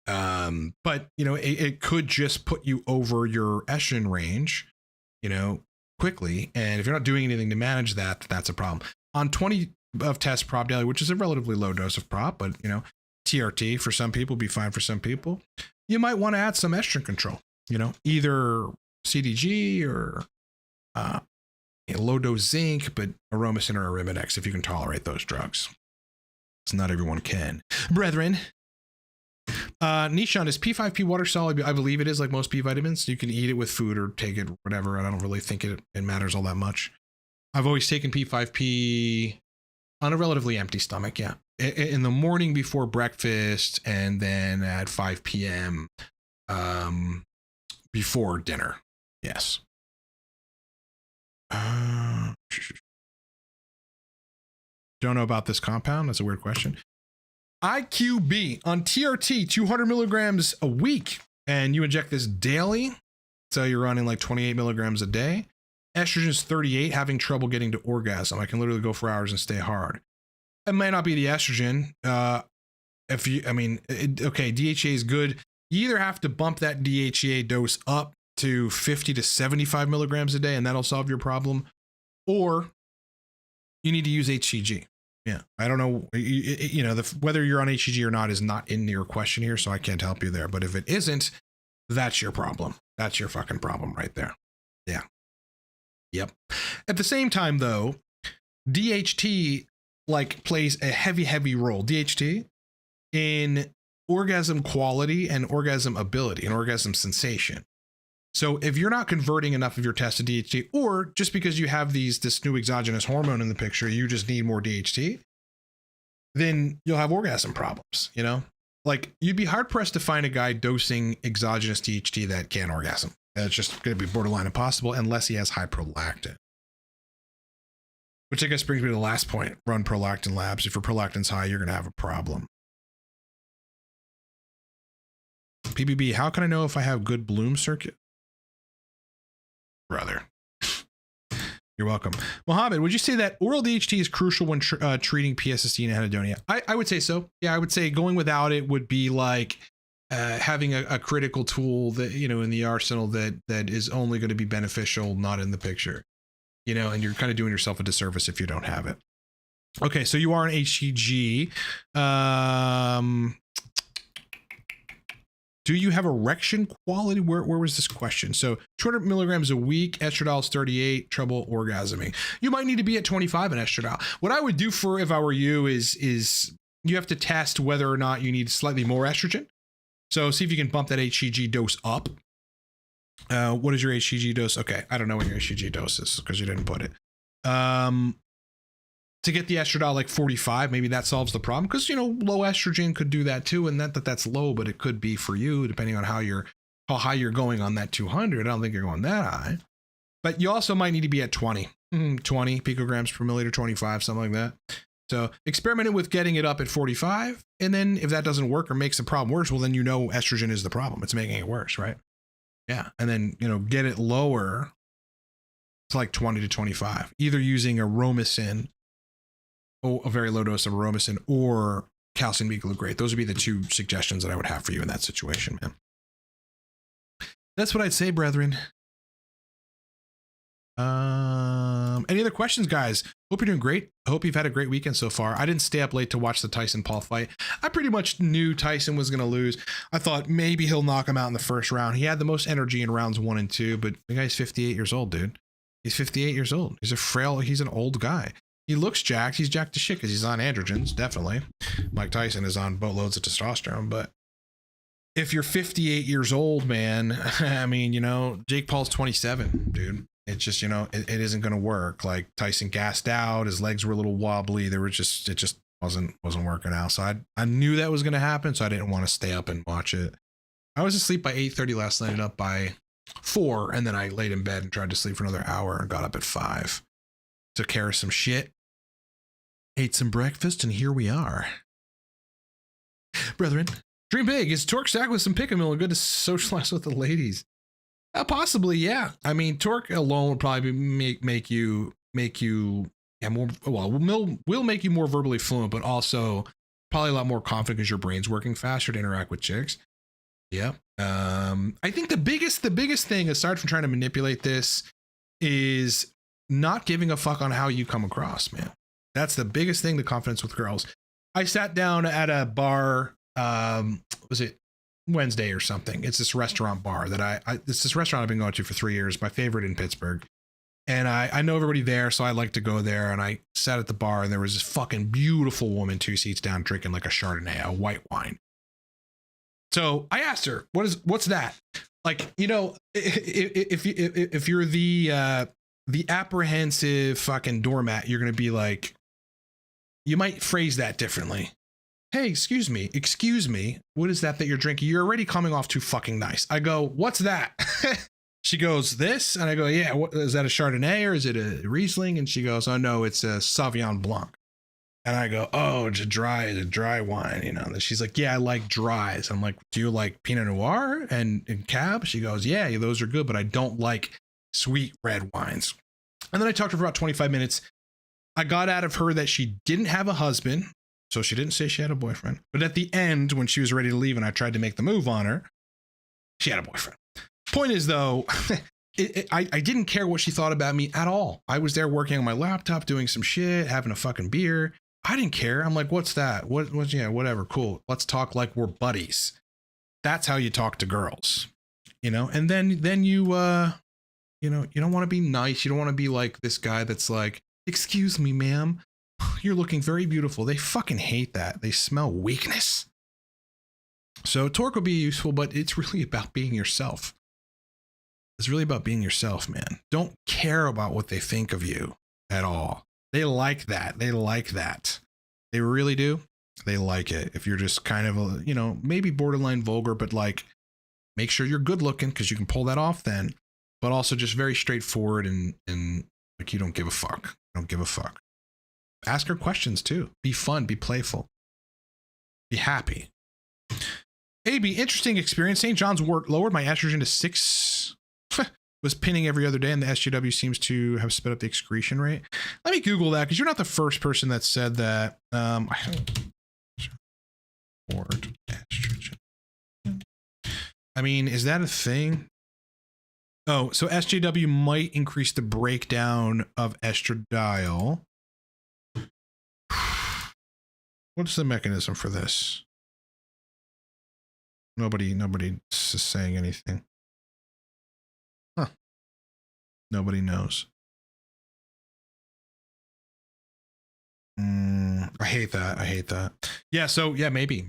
But, it could just put you over your estrogen range, quickly. And if you're not doing anything to manage that, that's a problem. On 20 of test prop daily, which is a relatively low dose of prop, but, TRT for some people be fine for some people. You might want to add some estrogen control, either CDG or low dose zinc, but Aromasin or Arimidex if you can tolerate those drugs. So not everyone can. Brethren, Nishon, is P5P water soluble? I believe it is, like most B vitamins. You can eat it with food or take it, whatever. I don't really think it matters all that much. I've always taken P5P on a relatively empty stomach, yeah. In the morning before breakfast and then at 5 p.m. Before dinner. Yes. Don't know about this compound. That's a weird question. IQB on TRT, 200 milligrams a week. And you inject this daily. So you're running like 28 milligrams a day. Estrogen is 38, having trouble getting to orgasm. I can literally go for hours and stay hard. It might not be the estrogen. DHEA is good. You either have to bump that DHEA dose up to 50 to 75 milligrams a day, and that'll solve your problem, or you need to use HCG. Yeah, I don't know. Whether you're on HCG or not is not in your question here, so I can't help you there. But if it isn't, that's your problem. That's your fucking problem right there. Yeah. Yep. At the same time, though, DHT plays a heavy role, DHT, in orgasm quality and orgasm ability and orgasm sensation. So if you're not converting enough of your test to DHT, or just because you have this new exogenous hormone in the picture, you just need more DHT, then you'll have orgasm problems, You'd be hard pressed to find a guy dosing exogenous DHT that can't orgasm. It's just going to be borderline impossible unless he has high prolactin. Which I guess brings me to the last point. Run prolactin labs. If your prolactin's high, you're going to have a problem. PBB, how can I know if I have good bloom circuit? Brother. You're welcome. Mohammed, would you say that oral DHT is crucial when treating PSSD and anhedonia? I would say so. Yeah, I would say going without it would be like having a critical tool that, in the arsenal that is only going to be beneficial, not in the picture. And you're kind of doing yourself a disservice if you don't have it. Okay, so you are an HCG. Do you have erection quality? Where was this question? So 200 milligrams a week, estradiol is 38, trouble orgasming. You might need to be at 25 in estradiol. What I would do if I were you is you have to test whether or not you need slightly more estrogen. So see if you can bump that HCG dose up. What is your HCG dose? Okay, I don't know what your HCG dose is because you didn't put it. To get the estradiol like 45, maybe that solves the problem, because low estrogen could do that too, and that's low, but it could be for you depending on how your how high you're going on that 200. I don't think you're going that high. But you also might need to be at 20 picograms per milliliter, 25, something like that. So experimenting with getting it up at 45. And then if that doesn't work or makes the problem worse, well, then you know estrogen is the problem. It's making it worse, right? Yeah. And then, you know, get it lower to like 20 to 25, either using Aromatase, a very low dose of Aromatase, or calcium d-glucarate. Those would be the two suggestions that I would have for you in that situation, man. That's what I'd say, brethren. Any other questions, guys? Hope you're doing great. I hope you've had a great weekend so far. I didn't stay up late to watch the Tyson Paul fight. I pretty much knew Tyson was going to lose. I thought maybe he'll knock him out in the first round. He had the most energy in rounds 1 and 2, but the guy's 58 years old, dude. He's 58 years old. He's an old guy. He looks jacked. He's jacked to shit because he's on androgens, definitely. Mike Tyson is on boatloads of testosterone, but if you're 58 years old, man, I mean, you know, Jake Paul's 27, dude. It's just, you know, it isn't going to work. Like Tyson gassed out, his legs were a little wobbly. It just wasn't working out. So I knew that was going to happen. So I didn't want to stay up and watch it. I was asleep by 8:30 last night and up by 4. And then I laid in bed and tried to sleep for another hour and got up at 5. Took care of some shit, ate some breakfast, and here we are. Brethren, dream big. Is Torque stacked with some Pickamil and good to socialize with the ladies? Possibly, yeah. I mean, Torque alone would probably make you yeah, more, well, will make you more verbally fluent, but also probably a lot more confident because your brain's working faster to interact with chicks. Yeah. I think the biggest thing, aside from trying to manipulate this, is not giving a fuck on how you come across, man. That's the biggest thing, the confidence with girls. I sat down at a bar, was it Wednesday or something? It's this restaurant bar that it's this restaurant I've been going to for 3 years, my favorite in Pittsburgh. And I know everybody there, so I like to go there. And I sat at the bar and there was this fucking beautiful woman 2 seats down drinking like a Chardonnay, a white wine. So I asked her, what's that? Like, you know, if you're the apprehensive fucking doormat, you're going to be like, you might phrase that differently. Hey, excuse me. What is that you're drinking? You're already coming off too fucking nice. I go, what's that? She goes, this? And I go, yeah, what, is that a Chardonnay or is it a Riesling? And she goes, oh no, it's a Sauvignon Blanc. And I go, oh, it's a dry wine, you know. And she's like, yeah, I like dries. I'm like, do you like Pinot Noir and Cab? She goes, yeah, those are good, but I don't like sweet red wines. And then I talked to her for about 25 minutes. I got out of her that she didn't have a husband. So she didn't say she had a boyfriend. But at the end, when she was ready to leave and I tried to make the move on her, she had a boyfriend. Point is, though, I didn't care what she thought about me at all. I was there working on my laptop, doing some shit, having a fucking beer. I didn't care. I'm like, what's that? Yeah, whatever. Cool. Let's talk like we're buddies. That's how you talk to girls, you know? And then you, you know, you don't want to be nice. You don't want to be like this guy that's like, excuse me, ma'am. You're looking very beautiful. They fucking hate that. They smell weakness. So Torque will be useful, but it's really about being yourself. It's really about being yourself, man. Don't care about what they think of you at all. They like that. They like that. They really do. They like it. If you're just kind of, you know, maybe borderline vulgar, but like, make sure you're good looking because you can pull that off then, but also just very straightforward and like, you don't give a fuck. Don't give a fuck. Ask her questions too. Be fun, be playful, be happy. AB, interesting experience. St. John's wort lowered my estrogen to 6. Was pinning every other day, and the SGW seems to have sped up the excretion rate. Let me Google that because you're not the first person that said that. Wort estrogen. I mean, is that a thing? Oh, so SGW might increase the breakdown of estradiol. What's the mechanism for this? Nobody is saying anything. Huh. Nobody knows. I hate that. Yeah. So yeah, maybe.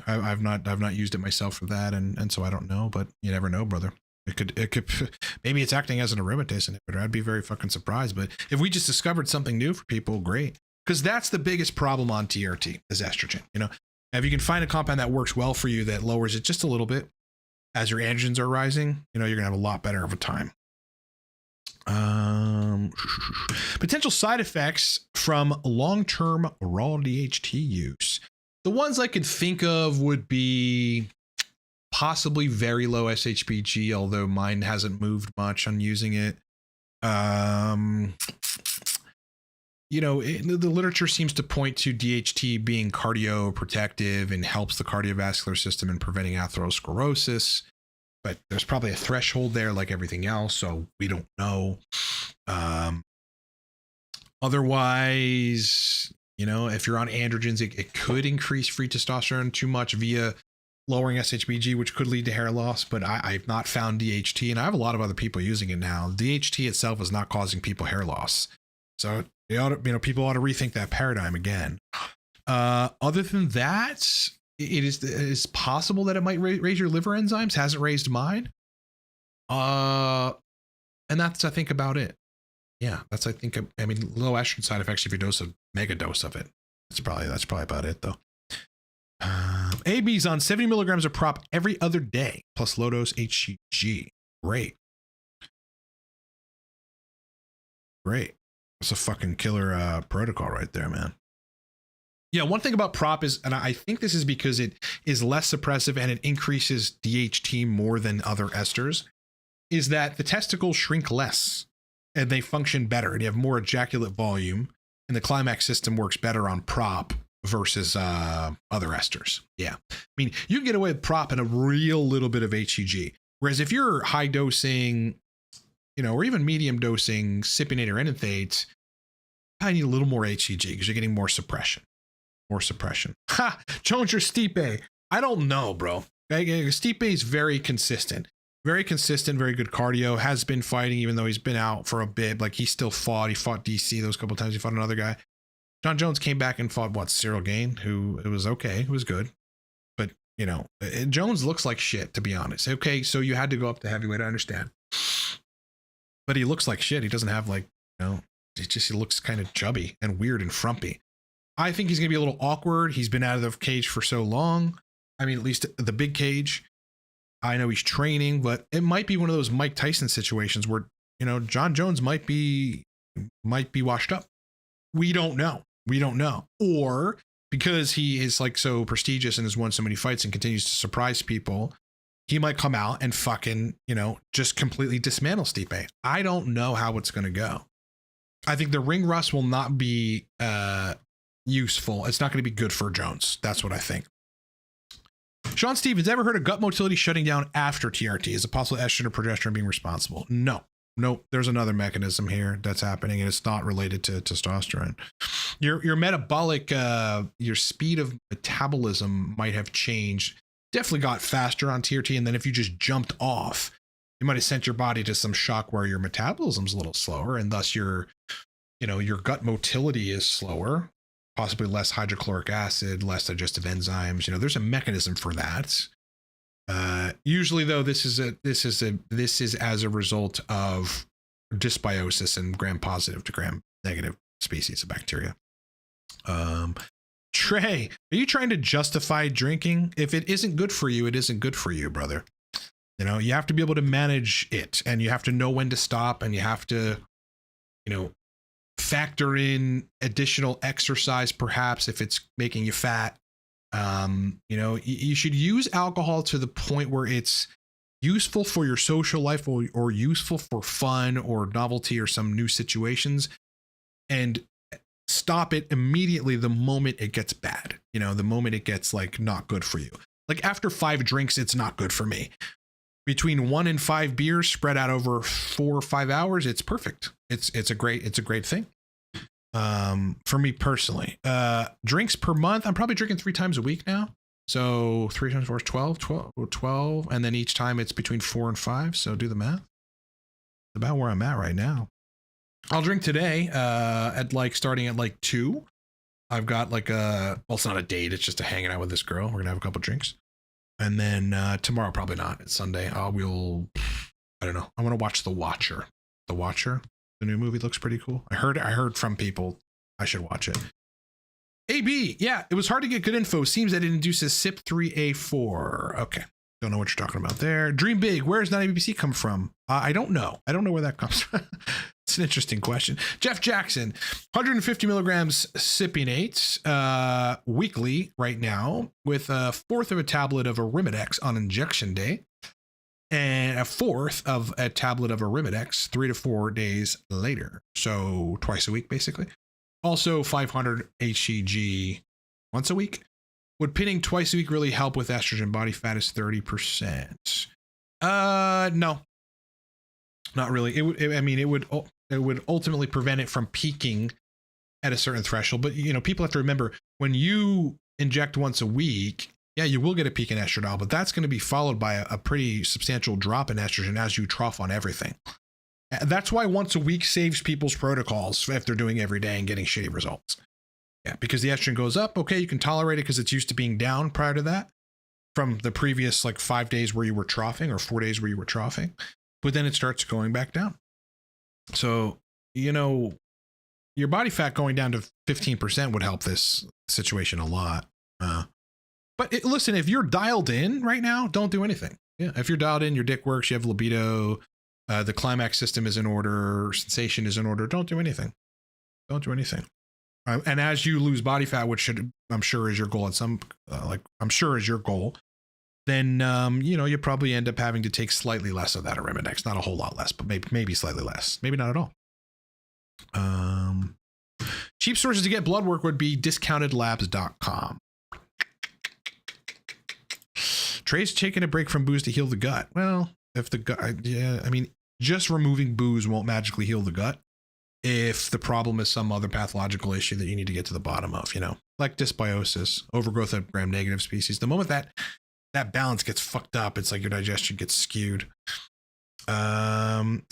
I've not used it myself for that. And so I don't know, but you never know, brother. It could, maybe it's acting as an aromatase inhibitor. I'd be very fucking surprised. But if we just discovered something new for people, great. Because that's the biggest problem on TRT is estrogen. You know, if you can find a compound that works well for you that lowers it just a little bit, as your androgens are rising, you're going to have a lot better of a time. Potential side effects from long-term raw DHT use. The ones I could think of would be possibly very low SHBG, although mine hasn't moved much on using it. The literature seems to point to DHT being cardioprotective and helps the cardiovascular system in preventing atherosclerosis. But there's probably a threshold there like everything else, so we don't know. Otherwise, if you're on androgens, it could increase free testosterone too much via lowering SHBG, which could lead to hair loss, but I've not found DHT, and I have a lot of other people using it now. DHT itself is not causing people hair loss. So people ought to rethink that paradigm again. Other than that, it is possible that it might raise your liver enzymes. Hasn't raised mine. And that's, I think, about it. Yeah, low estrogen side effects if you dose a mega dose of it. That's probably about it though. AB's on 70 milligrams of prop every other day plus low dose HCG. Great. That's a fucking killer protocol right there, man. Yeah, one thing about prop is, and I think this is because it is less suppressive and it increases DHT more than other esters, is that the testicles shrink less and they function better and you have more ejaculate volume and the climax system works better on prop versus other esters. Yeah. I mean, you can get away with prop and a real little bit of HCG. Whereas if you're high dosing, or even medium dosing cypionate or enanthate, I need a little more HCG because you're getting more suppression. Ha! Jones or Stipe? I don't know, bro. Stipe is very consistent, very good cardio, has been fighting even though he's been out for a bit. Like he still fought. He fought DC those couple of times. He fought another guy. John Jones came back and fought Cyril Gain, who it was okay. It was good. But, Jones looks like shit, to be honest. Okay, so you had to go up to heavyweight. I understand. But he looks like shit. He doesn't have he looks kind of chubby and weird and frumpy. I think he's going to be a little awkward. He's been out of the cage for so long. I mean, at least the big cage. I know he's training, but it might be one of those Mike Tyson situations where, John Jones might be washed up. We don't know. Or because he is so prestigious and has won so many fights and continues to surprise people, he might come out and fucking, just completely dismantle Stipe. I don't know how it's going to go. I think the ring rust will not be useful. It's not going to be good for Jones. That's what I think. Sean Stevens, ever heard of gut motility shutting down after TRT? Is it possible estrogen or progesterone being responsible? No, there's another mechanism here that's happening and it's not related to testosterone. Your metabolic, your speed of metabolism might have changed. Definitely got faster on TRT. And then if you just jumped off, you might have sent your body to some shock where your metabolism's a little slower and thus your gut motility is slower. Possibly less hydrochloric acid, less digestive enzymes. There's a mechanism for that. Usually, though, this is as a result of dysbiosis in gram-positive to gram-negative species of bacteria. Trey, are you trying to justify drinking? If it isn't good for you, it isn't good for you, brother. You have to be able to manage it, and you have to know when to stop, and you have to, factor in additional exercise, perhaps if it's making you fat. You should use alcohol to the point where it's useful for your social life or useful for fun or novelty or some new situations, and stop it immediately the moment it gets bad. The moment it gets not good for you. Like after 5 drinks, it's not good for me. Between 1 and 5 beers spread out over 4 or 5 hours, it's perfect. It's a great thing. For me personally, drinks per month, I'm probably drinking 3 times a week now. So 3 times 4 is 12. And then each time it's between 4 and 5. So do the math. About where I'm at right now. I'll drink today, starting at 2. I've got it's not a date. It's just a hanging out with this girl. We're going to have a couple drinks. And then tomorrow, probably not. It's Sunday. I don't know. I want to watch The Watcher. The Watcher, the new movie, looks pretty cool. I heard from people I should watch it. AB, yeah, it was hard to get good info. Seems that it induces CYP3A4. Okay. Don't know what you're talking about there. Dream big. Where does 9-ABPC come from? I don't know. I don't know where that comes from. It's an interesting question. Jeff Jackson, 150 milligrams Propionate weekly right now with a fourth of a tablet of Arimidex on injection day and a fourth of a tablet of Arimidex 3 to 4 days later. So twice a week, basically. Also 500 HCG once a week. Would pinning twice a week really help with estrogen? Body fat is 30%. No, not really. It would ultimately prevent it from peaking at a certain threshold. But people have to remember, when you inject once a week, yeah, you will get a peak in estradiol, but that's going to be followed by a pretty substantial drop in estrogen as you trough on everything. That's why once a week saves people's protocols if they're doing every day and getting shitty results. Yeah, because the estrogen goes up. Okay, you can tolerate it because it's used to being down prior to that from the previous 5 days where you were troughing or 4 days where you were troughing, but then it starts going back down. So, your body fat going down to 15% would help this situation a lot. But listen, if you're dialed in right now, don't do anything. Yeah, if you're dialed in, your dick works, you have libido, the climax system is in order, sensation is in order, don't do anything. Don't do anything. And as you lose body fat, which I'm sure is your goal then you probably end up having to take slightly less of that Arimidex, not a whole lot less, but maybe slightly less, maybe not at all. Cheap sources to get blood work would be discountedlabs.com. Trey's taking a break from booze to heal the gut. Well, if the gut, just removing booze won't magically heal the gut. If the problem is some other pathological issue that you need to get to the bottom of, like dysbiosis, overgrowth of gram-negative species. The moment that balance gets fucked up, it's like your digestion gets skewed. 17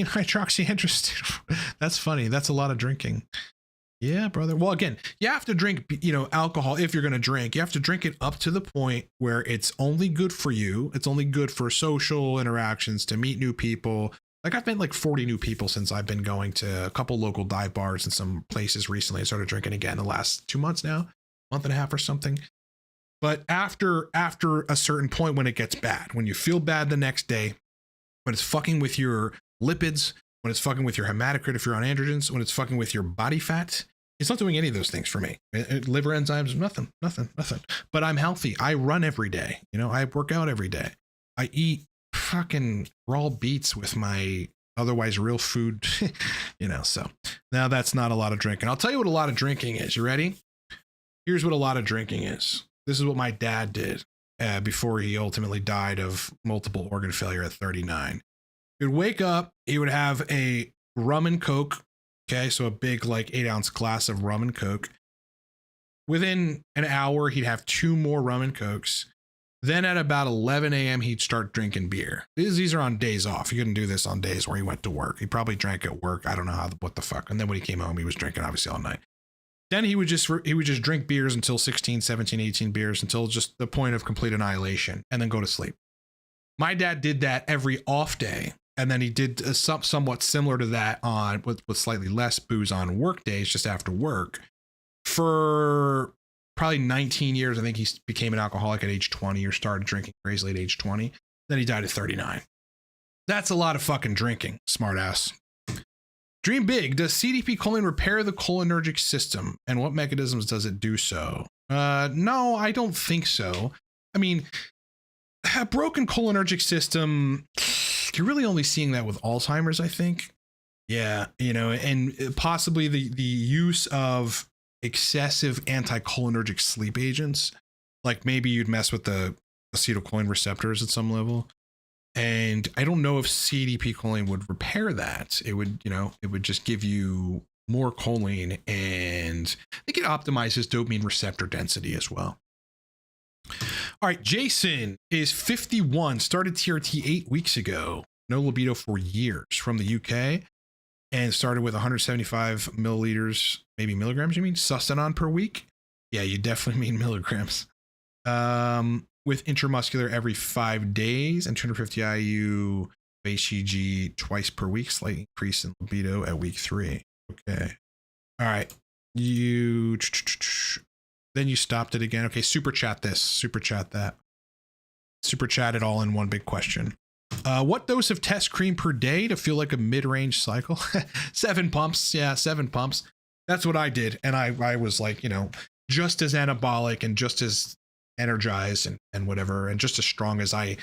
hydroxyandrosterone. That's funny. That's a lot of drinking. Yeah, brother. Well, again, you have to drink, alcohol. If you're going to drink, you have to drink it up to the point where it's only good for you. It's only good for social interactions, to meet new people. Like, I've met 40 new people since I've been going to a couple local dive bars and some places recently. I started drinking again the last 2 months now, month and a half or something. But after a certain point, when it gets bad, when you feel bad the next day, when it's fucking with your lipids, when it's fucking with your hematocrit if you're on androgens, when it's fucking with your body fat, it's not doing any of those things for me. Liver enzymes, nothing. But I'm healthy. I run every day. I work out every day. I eat fucking raw beets with my otherwise real food, so now that's not a lot of drinking. I'll tell you what a lot of drinking is. You ready? Here's what a lot of drinking is. This is what my dad did before he ultimately died of multiple organ failure at 39. He would wake up, he would have a rum and Coke. Okay, so a big 8-ounce glass of rum and Coke. Within an hour, he'd have 2 more rum and Cokes. Then at about 11 a.m., he'd start drinking beer. These are on days off. He couldn't do this on days where he went to work. He probably drank at work. I don't know what the fuck. And then when he came home, he was drinking obviously all night. Then he would just drink beers until 16, 17, 18 beers until just the point of complete annihilation, and then go to sleep. My dad did that every off day. And then he did somewhat similar to that on with slightly less booze on work days, just after work, for probably 19 years. I think he became an alcoholic at age 20 or started drinking crazily at age 20. Then he died at 39. That's a lot of fucking drinking, smartass. Dream big. Does CDP-choline repair the cholinergic system? And what mechanisms does it do so? No, I don't think so. I mean, a broken cholinergic system, you're really only seeing that with Alzheimer's, I think. Yeah, and possibly the use of excessive anticholinergic sleep agents. Like maybe you'd mess with the acetylcholine receptors at some level. And I don't know if CDP-choline would repair that. It would, it would just give you more choline, and I think it optimizes dopamine receptor density as well. All right, Jason is 51, started TRT 8 weeks ago. No libido for years, from the UK, and started with 175 milliliters, maybe milligrams, you mean? Sustanon per week? Yeah, you definitely mean milligrams. With intramuscular every 5 days and 250 IU HCG twice per week, slight increase in libido at week 3. Okay. All right. Then you stopped it again. Okay, super chat this, super chat that. super chatted all in one big question. What dose of test cream per day to feel like a mid-range cycle? 7 pumps. Yeah, 7 pumps. That's what I did. And I was like, just as anabolic and just as energized and whatever, and just as strong as I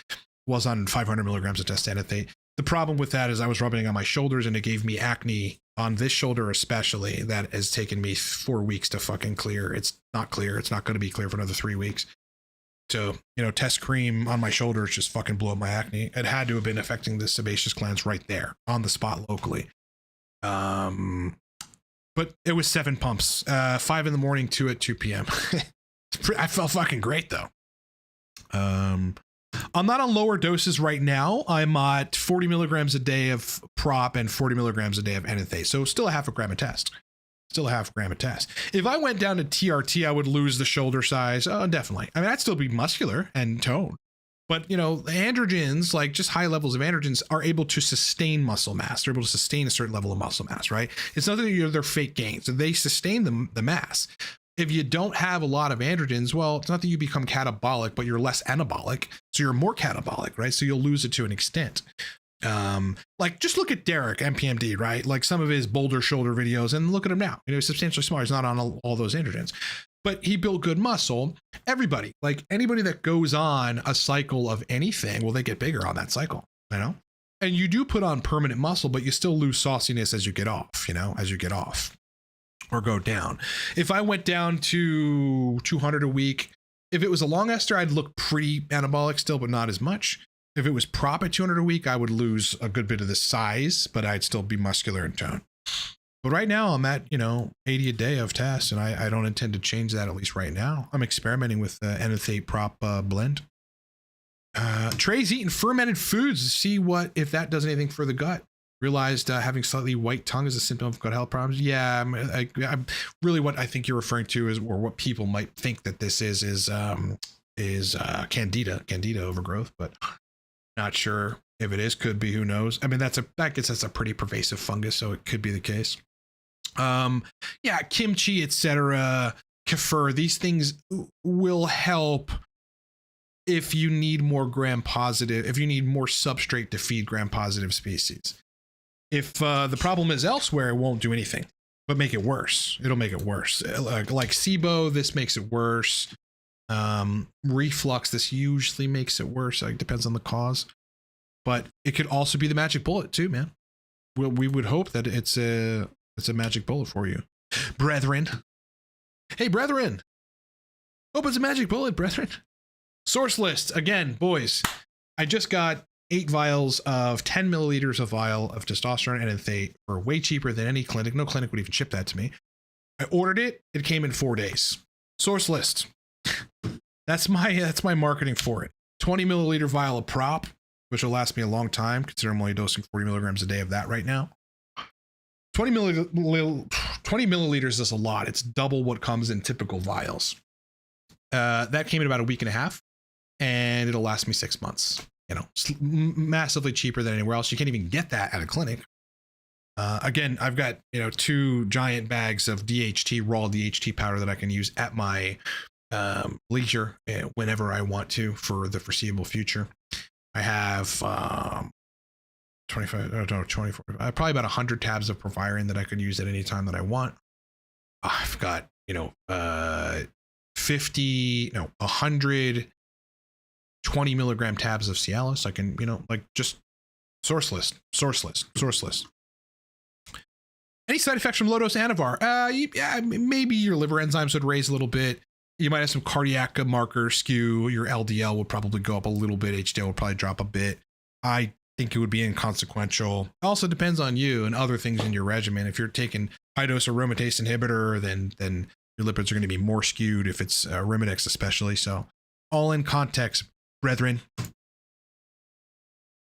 was on 500 milligrams of testanethate. The problem with that is I was rubbing it on my shoulders and it gave me acne on this shoulder, especially. That has taken me 4 weeks to fucking clear. It's not clear. It's not going to be clear for another 3 weeks. So, test cream on my shoulders just fucking blew up my acne. It had to have been affecting the sebaceous glands right there on the spot locally. But it was 7 pumps, 5 in the morning, 2 at 2 p.m. I felt fucking great though. I'm not on lower doses right now. I'm at 40 milligrams a day of prop and 40 milligrams a day of enanthate. So still a half a gram a test. If I went down to TRT, I would lose the shoulder size. Oh, definitely. I mean, I'd still be muscular and toned. But, androgens, like just high levels of androgens, are able to sustain muscle mass. They're able to sustain a certain level of muscle mass, right? It's not that they're fake gains. They sustain the mass. If you don't have a lot of androgens, well, it's not that you become catabolic, but you're less anabolic. So you're more catabolic, right? So you'll lose it to an extent. Like just look at Derek MPMD, right? Like some of his boulder shoulder videos, and look at him now. He's substantially smaller. He's not on all those androgens, but he built good muscle. Everybody, like anybody that goes on a cycle of anything, well, they get bigger on that cycle, and you do put on permanent muscle, but you still lose sauciness as you get off, or go down. If I went down to 200 a week, if it was a long ester, I'd look pretty anabolic still, but not as much. If it was prop at 200 a week, I would lose a good bit of the size, but I'd still be muscular and toned. But right now I'm at, 80 a day of tests, and I don't intend to change that, at least right now. I'm experimenting with the enanthate prop blend. Trey's eating fermented foods to see if that does anything for the gut. Realized having slightly white tongue is a symptom of gut health problems. Yeah, I'm really what I think you're referring to is, or what people might think that this is candida overgrowth, but not sure if it is. Could be, who knows. I mean, that's a pretty pervasive fungus, so it could be the case. Yeah, kimchi, etc., kefir, these things will help if you need more gram-positive, if you need more substrate to feed gram-positive species. If the problem is elsewhere, it won't do anything but make it worse. It'll make it worse. Like SIBO, this makes it worse. Reflux, this usually makes it worse. It depends on the cause, but it could also be the magic bullet too, man. We would hope that it's a magic bullet for you, brethren. Hey, brethren. Hope it's a magic bullet, brethren. Source list again, boys. I just got 8 vials of 10 milliliters of vial of testosterone and enanthate for way cheaper than any clinic. No clinic would even ship that to me. I ordered it. It came in 4 days. Source list. That's my marketing for it. 20 milliliter vial of prop, which will last me a long time, considering I'm only dosing 40 milligrams a day of that right now. 20 milliliters is a lot. It's double what comes in typical vials. That came in about a week and a half, and it'll last me 6 months. Massively cheaper than anywhere else. You can't even get that at a clinic. Again, I've got 2 giant bags of DHT, raw DHT powder that I can use at my leisure whenever I want to for the foreseeable future. I have 24, probably about 100 tabs of Proviron that I could use at any time that I want. I've got 100 20 milligram tabs of Cialis. I can, just source list. Any side effects from low dose Anavar? Maybe your liver enzymes would raise a little bit. You might have some cardiac marker skew. Your LDL would probably go up a little bit. HDL would probably drop a bit. I think it would be inconsequential. Also depends on you and other things in your regimen. If you're taking high dose aromatase inhibitor, then your lipids are going to be more skewed, if it's Arimidex especially. So all in context, brethren.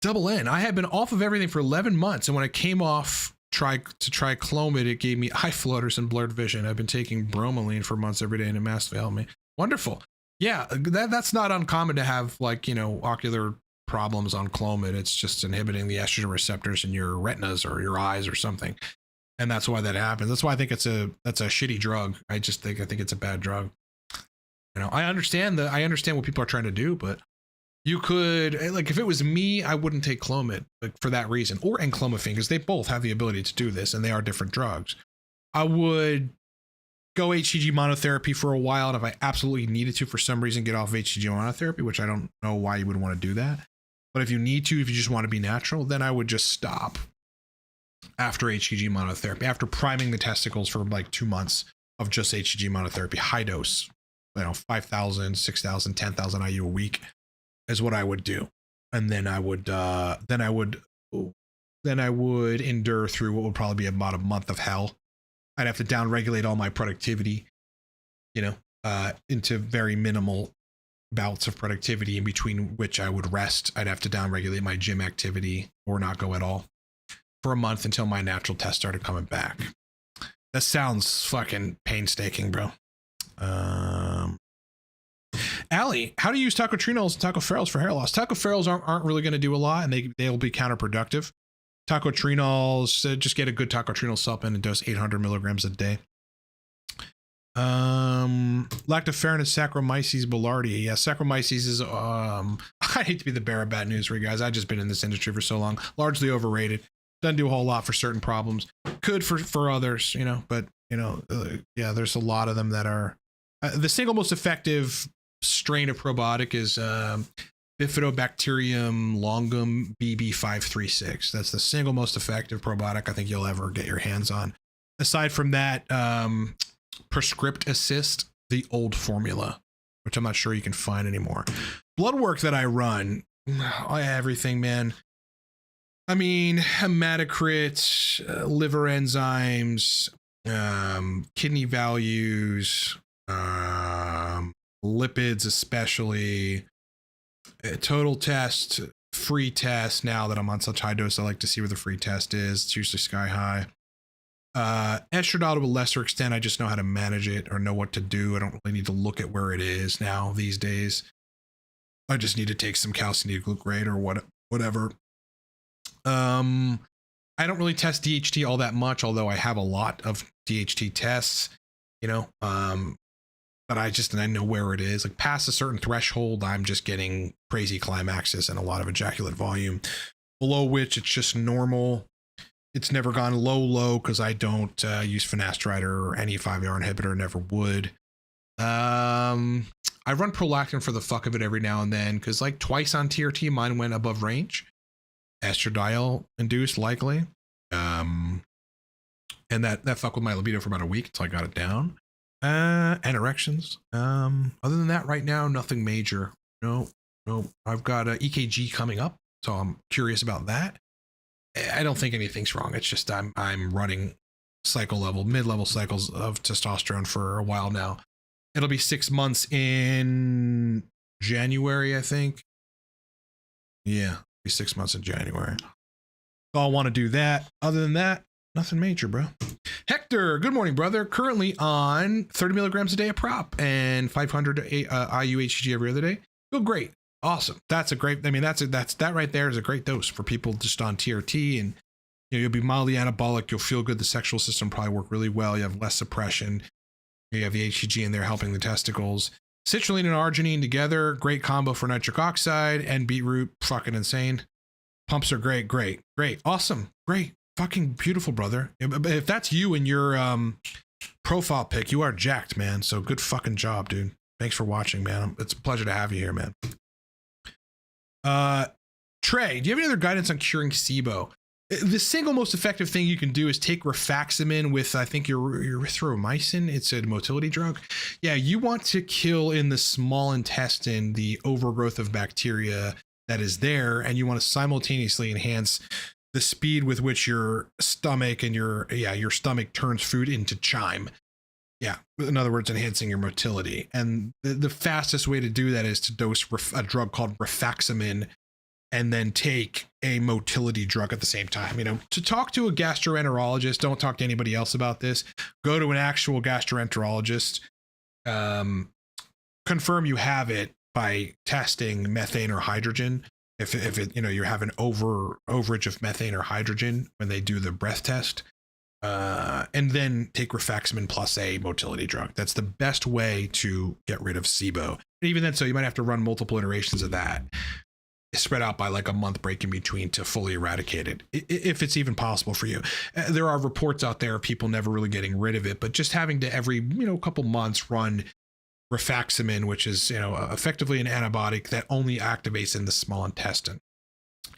Double N. I have been off of everything for 11 months, and when I came off try Clomid, it gave me eye flutters and blurred vision. I've been taking bromelain for months every day, and it massively helped me. Wonderful. Yeah, that's not uncommon to have ocular problems on Clomid. It's just inhibiting the estrogen receptors in your retinas or your eyes or something, and that's why that happens. That's why I think that's a shitty drug. I think it's a bad drug. I understand what people are trying to do, but You could, like, if it was me, I wouldn't take Clomid, like, for that reason, or enclomiphene, because they both have the ability to do this and they are different drugs. I would go HCG monotherapy for a while, and if I absolutely needed to for some reason get off HCG monotherapy, which I don't know why you would want to do that, but if you need to, if you just want to be natural, then I would just stop after HCG monotherapy, after priming the testicles for like 2 months of just HCG monotherapy, high dose, 5,000, 6,000, 10,000 IU a week is what I would do. And then I would endure through what would probably be about a month of hell. I'd have to downregulate all my productivity, into very minimal bouts of productivity, in between which I would rest. I'd have to downregulate my gym activity or not go at all for a month until my natural test started coming back. That sounds fucking painstaking, bro. Allie, how do you use tocopherols and tocopherols for hair loss? Tocopherols aren't really going to do a lot, and they'll be counterproductive. Tocopherols, just get a good tocopherol supplement and dose 800 milligrams a day. Lactoferrin and Saccharomyces boulardii. Yeah, Saccharomyces is I hate to be the bearer of bad news for you guys. I've just been in this industry for so long. Largely overrated. Doesn't do a whole lot for certain problems. Could for others, but yeah, there's a lot of them that are the single most effective strain of probiotic is Bifidobacterium longum BB536. That's the single most effective probiotic I think you'll ever get your hands on. Aside from that, Prescript Assist, the old formula, which I'm not sure you can find anymore. Blood work that I run, everything, man. I mean, hematocrit, liver enzymes, kidney values, lipids especially, total test, free test. Now that I'm on such high dose, I like to see where the free test is. It's usually sky high. Estradiol to a lesser extent, I just know how to manage it or know what to do. I don't really need to look at where it is now these days. I just need to take some calcium d-glucarate or whatever. I don't really test DHT all that much, although I have a lot of DHT tests, but I know where it is. Like past a certain threshold, I'm just getting crazy climaxes and a lot of ejaculate volume, below which it's just normal. It's never gone low because I don't use finasteride or any 5-AR inhibitor, never would. I run prolactin for the fuck of it every now and then because like twice on TRT, mine went above range. Estradiol induced likely. And that fucked with my libido for about a week until I got it down. And erections. Other than that, right now, nothing major. No. I've got a EKG coming up, so I'm curious about that. I don't think anything's wrong. It's just I'm running mid-level cycles of testosterone for a while now. It'll be 6 months in January, I think. Yeah, be 6 months in January. So I'll want to do that. Other than that, nothing major, bro. Hector, good morning, brother. Currently on 30 milligrams a day of prop and 500 IU HCG every other day. Feel great. Awesome. That's a great, that right there is a great dose for people just on TRT, and you'll be mildly anabolic. You'll feel good. The sexual system probably work really well. You have less suppression. You have the HCG in there helping the testicles. Citrulline and arginine together, great combo for nitric oxide and beetroot. Fucking insane. Pumps are great. Awesome. Great. Fucking beautiful, brother. If that's you in your profile pic, you are jacked, man. So good fucking job, dude. Thanks for watching, man. It's a pleasure to have you here, man. Trey, do you have any other guidance on curing SIBO? The single most effective thing you can do is take rifaximin with, I think, your erythromycin. It's a motility drug. Yeah, you want to kill in the small intestine the overgrowth of bacteria that is there, and you want to simultaneously enhance the speed with which your stomach and your stomach turns food into chyme. Yeah, in other words, enhancing your motility. And the fastest way to do that is to dose a drug called rifaximin and then take a motility drug at the same time. To talk to a gastroenterologist, don't talk to anybody else about this. Go to an actual gastroenterologist. Confirm you have it by testing methane or hydrogen. If it, you have an overage of methane or hydrogen when they do the breath test. And then take rifaximin plus a motility drug. That's the best way to get rid of SIBO. And even then, so you might have to run multiple iterations of that, spread out by like a month break in between to fully eradicate it, if it's even possible for you. There are reports out there of people never really getting rid of it, but just having to every couple months run rifaximin, which is effectively an antibiotic that only activates in the small intestine,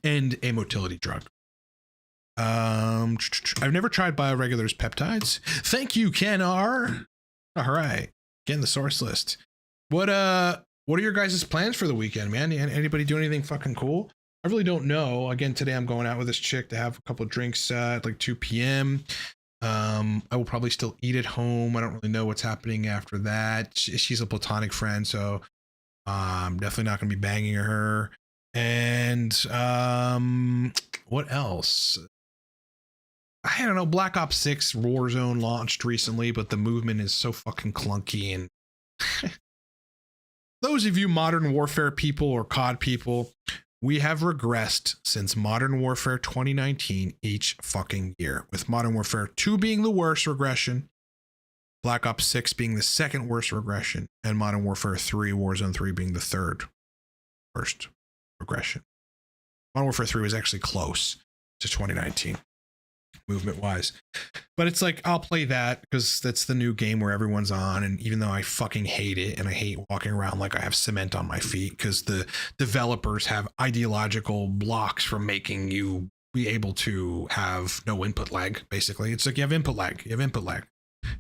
and a motility drug. I've never tried bioregulars peptides. Thank you, Ken R. All right, getting the source list. What are your guys' plans for the weekend, man? Anybody do anything fucking cool? I really don't know. Again, today I'm going out with this chick to have a couple of drinks at like 2 p.m. I will probably still eat at home. I don't really know what's happening after that. She's a platonic friend, so I'm definitely not going to be banging her. And what else? I don't know. Black Ops 6 Warzone launched recently, but the movement is so fucking clunky. And those of you Modern Warfare people or COD people, we have regressed since Modern Warfare 2019 each fucking year, with Modern Warfare 2 being the worst regression, Black Ops 6 being the second worst regression, and Modern Warfare 3 Warzone 3 being the third worst regression. Modern Warfare 3 was actually close to 2019 movement wise, but it's like I'll play that because that's the new game where everyone's on, and even though I fucking hate it and I hate walking around like I have cement on my feet because the developers have ideological blocks from making you be able to have no input lag. Basically, it's like you have input lag, and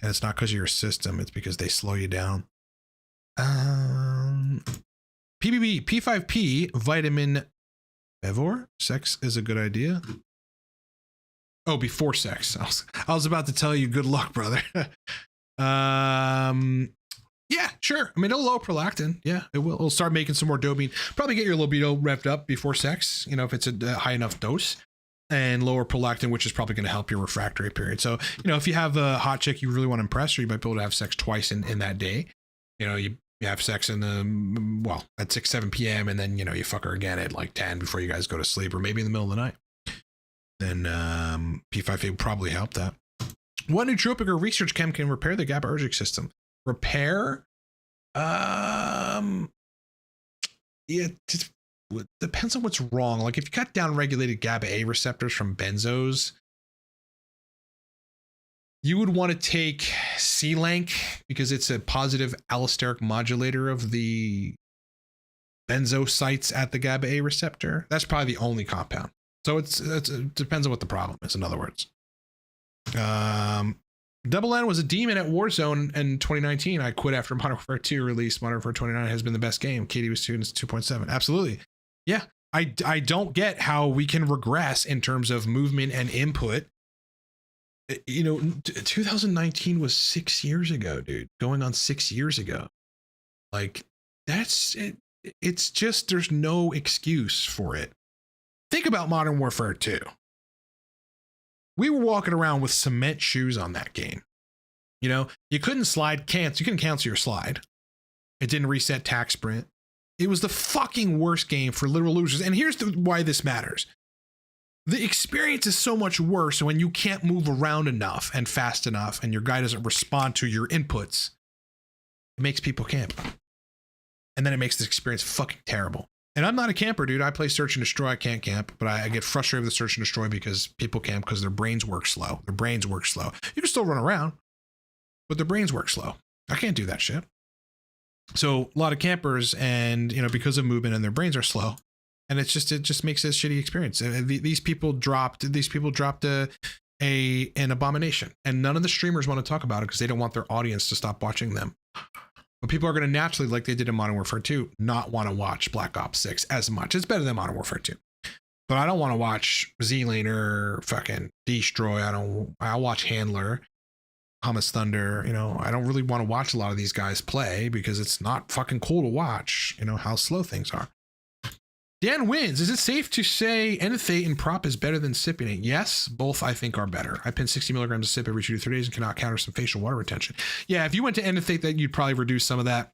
it's not because of your system, it's because they slow you down. PBB P5P vitamin Bevor, sex is a good idea. Oh, before sex. I was about to tell you good luck, brother. Yeah, sure. I mean, it'll lower prolactin. Yeah, it will. It'll start making some more dopamine. Probably get your libido revved up before sex, if it's a high enough dose, and lower prolactin, which is probably going to help your refractory period. So, if you have a hot chick you really want to impress, or you might be able to have sex twice in that day. You have sex at 6, 7 p.m. and then, you fuck her again at like 10 before you guys go to sleep, or maybe in the middle of the night. Then P5A would probably help that. What nootropic or research chem can repair the GABAergic system? Repair? It depends on what's wrong. Like if you cut down regulated GABA A receptors from benzos, you would want to take C-Lank because it's a positive allosteric modulator of the benzo sites at the GABA A receptor. That's probably the only compound. So it depends on what the problem is, in other words. Double N was a demon at Warzone in 2019. I quit after Modern Warfare 2 release. Modern Warfare 29 has been the best game. Katie was 2 and it's 2.7. Absolutely. Yeah. I don't get how we can regress in terms of movement and input. 2019 was 6 years ago, dude. Going on 6 years ago. Like, that's it. It's just, there's no excuse for it. Think about Modern Warfare 2. We were walking around with cement shoes on that game. You couldn't you couldn't cancel your slide. It didn't reset tac sprint. It was the fucking worst game for literal losers. And here's why this matters. The experience is so much worse when you can't move around enough and fast enough and your guy doesn't respond to your inputs. It makes people camp. And then it makes this experience fucking terrible. And I'm not a camper, dude. I play search and destroy. I can't camp, but I get frustrated with the search and destroy because people camp because their brains work slow. You can still run around, but their brains work slow. I can't do that shit. So a lot of campers, and because of movement and their brains are slow, and it just makes it a shitty experience. These people dropped an abomination, and none of the streamers want to talk about it because they don't want their audience to stop watching them. But people are going to naturally, like they did in Modern Warfare 2, not want to watch Black Ops 6 as much. It's better than Modern Warfare 2. But I don't want to watch Z-Laner, fucking Destroy. I'll watch Handler, Hummus Thunder. I don't really want to watch a lot of these guys play because it's not fucking cool to watch, how slow things are. Dan wins. Is it safe to say Enethate and Prop is better than Cypionate? Yes, both I think are better. I pin 60 milligrams of Sip every 2 to 3 days and cannot counter some facial water retention. Yeah, if you went to Enethate, that you'd probably reduce some of that.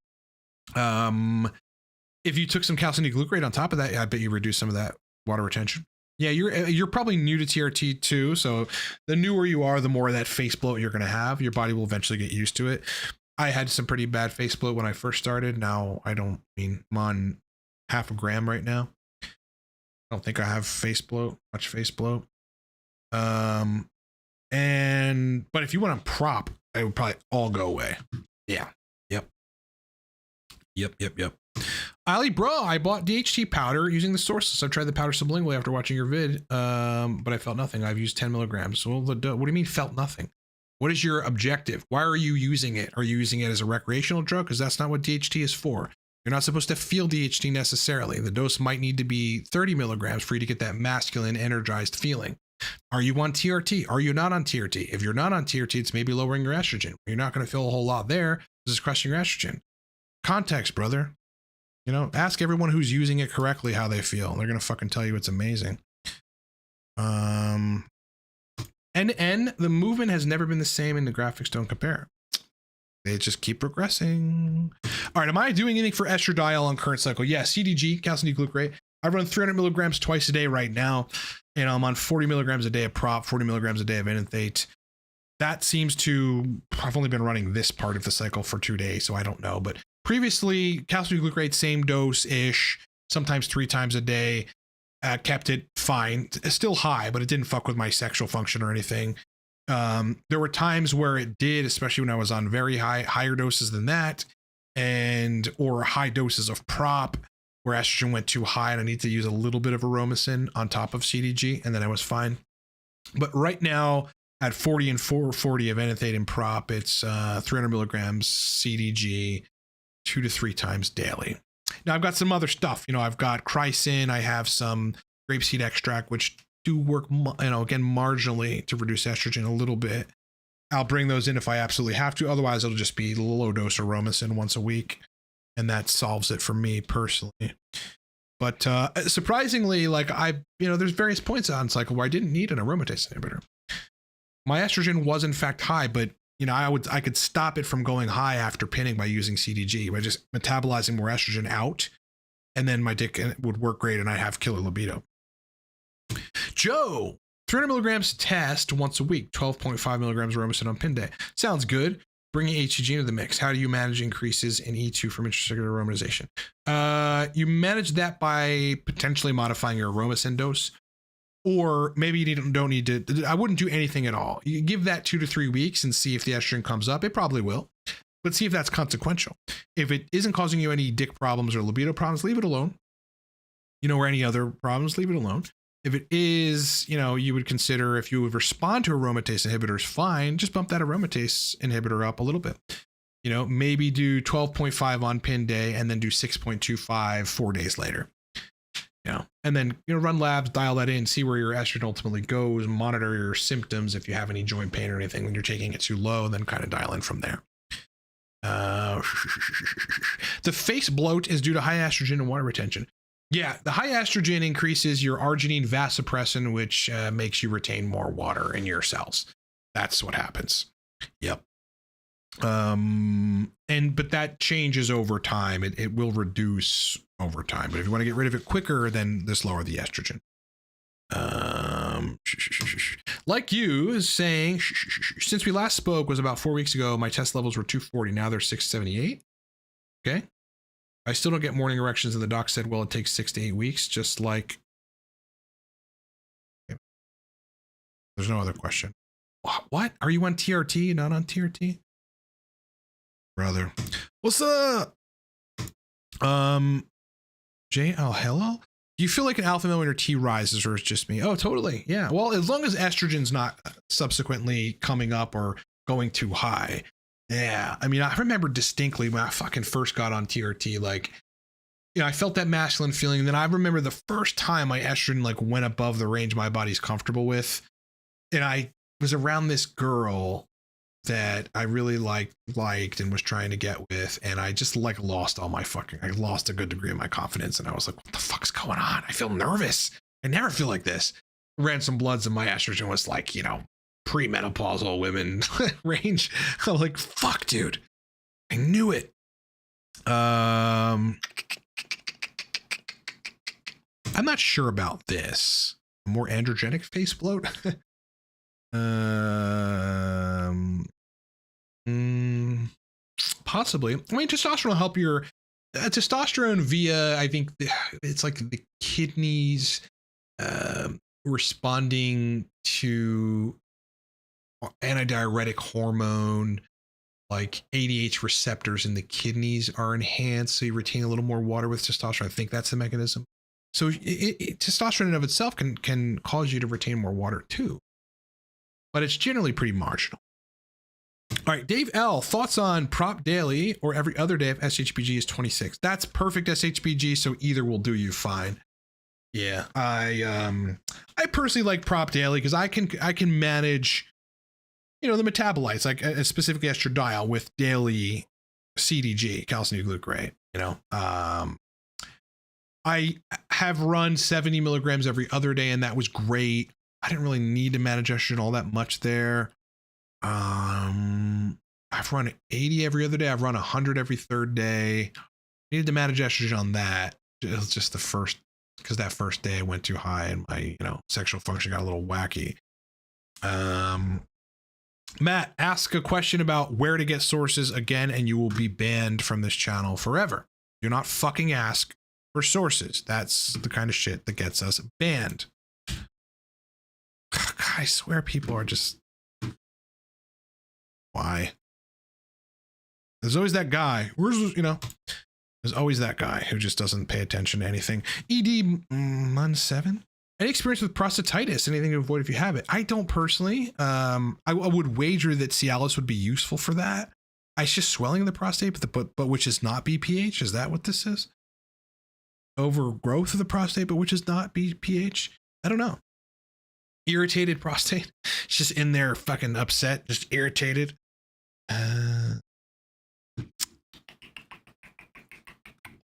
If you took some calcium d-glucarate on top of that, I bet you reduce some of that water retention. Yeah, you're probably new to TRT too. So the newer you are, the more of that face bloat you're going to have. Your body will eventually get used to it. I had some pretty bad face bloat when I first started. Now I don't. I mean, I'm on 0.5 gram right now. I don't think I have face bloat, much face bloat. But if you went on prop, it would probably all go away. Yeah. Yep. Ali, bro, I bought DHT powder using the sources. I've tried the powder sublingually after watching your vid, but I felt nothing. I've used 10 milligrams. Well, what do you mean felt nothing? What is your objective? Why are you using it? Are you using it as a recreational drug? Because that's not what DHT is for. You're not supposed to feel DHT necessarily. The dose might need to be 30 milligrams for you to get that masculine, energized feeling. Are you on TRT? Are you not on TRT? If you're not on TRT, it's maybe lowering your estrogen. You're not going to feel a whole lot there. This is crushing your estrogen. Context, brother. You know, ask everyone who's using it correctly how they feel. They're going to fucking tell you it's amazing. And the movement has never been the same and the graphics don't compare. They just keep progressing. All right, am I doing anything for estradiol on current cycle? Yeah, CDG, calcium d-glucarate. I run 300 milligrams twice a day right now, and I'm on 40 milligrams a day of prop, 40 milligrams a day of Anecdote. That seems to, I've only been running this part of the cycle for 2 days, so I don't know. But previously, calcium d-glucarate, same dose-ish, sometimes 3 times a day, kept it fine. It's still high, but it didn't fuck with my sexual function or anything. There were times where it did, especially when I was on very higher doses than that, or high doses of prop, where estrogen went too high and I need to use a little bit of Aromatase on top of CDG, and then I was fine. But right now, at 40 and 440 of Anecdote and prop, it's 300 milligrams CDG 2 to 3 times daily. Now I've got some other stuff. You know, I've got chrysin, I have some grapeseed extract, which do work, again, marginally to reduce estrogen a little bit. I'll bring those in if I absolutely have to. Otherwise, it'll just be low dose Aromatase once a week. And that solves it for me personally. But surprisingly, like there's various points on cycle where I didn't need an aromatase inhibitor. My estrogen was in fact high, but I could stop it from going high after pinning by using CDG, by just metabolizing more estrogen out, and then my dick would work great and I'd have killer libido. Joe, 300 milligrams test once a week, 12.5 milligrams Aromatase on pin day. Sounds good. Bringing HCG into the mix. How do you manage increases in E2 from intracellular aromatization? You manage that by potentially modifying your Aromatase dose, or maybe you don't need to. I wouldn't do anything at all. You give that 2 to 3 weeks and see if the estrogen comes up. It probably will, but see if that's consequential. If it isn't causing you any dick problems or libido problems, leave it alone. Or any other problems, leave it alone. If it is, you would consider, if you would respond to aromatase inhibitors, fine, just bump that aromatase inhibitor up a little bit. Maybe do 12.5 on pin day and then do 6.25 4 days later. And then, run labs, dial that in, see where your estrogen ultimately goes, monitor your symptoms. If you have any joint pain or anything when you're taking it too low, then kind of dial in from there. The face bloat is due to high estrogen and water retention. Yeah, the high estrogen increases your arginine vasopressin, which makes you retain more water in your cells. That's what happens. Yep. But that changes over time. It will reduce over time. But if you want to get rid of it quicker, then just lower the estrogen. Like you is saying, since we last spoke was about 4 weeks ago, my test levels were 240. Now they're 678. Okay. I still don't get morning erections, and the doc said, well, it takes 6 to 8 weeks, just like. Okay. There's no other question. What? Are you on TRT, not on TRT? Brother. What's up? hello? Do you feel like an alpha male when your T rises, or it's just me? Oh, totally. Yeah. Well, as long as estrogen's not subsequently coming up or going too high. Yeah. I mean, I remember distinctly when I fucking first got on TRT, I felt that masculine feeling. And then I remember the first time my estrogen went above the range my body's comfortable with. And I was around this girl that I really liked and was trying to get with. And I just lost I lost a good degree of my confidence. And I was like, what the fuck's going on? I feel nervous. I never feel like this. Ran some bloods and my estrogen was premenopausal women range. I'm like, fuck, dude. I knew it. I'm not sure about this. more androgenic face bloat. Possibly. I mean, testosterone will help your testosterone via, I think it's like the kidneys responding to antidiuretic hormone, like ADH receptors in the kidneys are enhanced, so you retain a little more water with testosterone. I think that's the mechanism. So testosterone in and of itself can cause you to retain more water too, but it's generally pretty marginal. All right, Dave L, thoughts on Prop Daily or every other day if SHBG is 26? That's perfect SHBG, so either will do you fine. Yeah, I personally like Prop Daily because I can manage, you know, the metabolites, like specifically estradiol with daily CDG, calcium D-glucarate. You know, I have run 70 milligrams every other day, and that was great. I didn't really need to manage estrogen all that much there. I've run 80 every other day. I've run 100 every third day. Needed to manage estrogen on that. It was just the first, because that first day I went too high and my, you know, sexual function got a little wacky. Matt, ask a question about where to get sources again, and you will be banned from this channel forever. Do not fucking ask for sources. That's the kind of shit that gets us banned. God, I swear people are just... Why? There's always that guy. You know, there's always that guy who just doesn't pay attention to anything. ED Mun 7. Any experience with prostatitis? Anything to avoid if you have it? I don't personally. I would wager that Cialis would be useful for that. It's just swelling in the prostate, but which is not BPH. Is that what this is? Overgrowth of the prostate, but which is not BPH. I don't know. Irritated prostate. It's just in there, fucking upset, just irritated.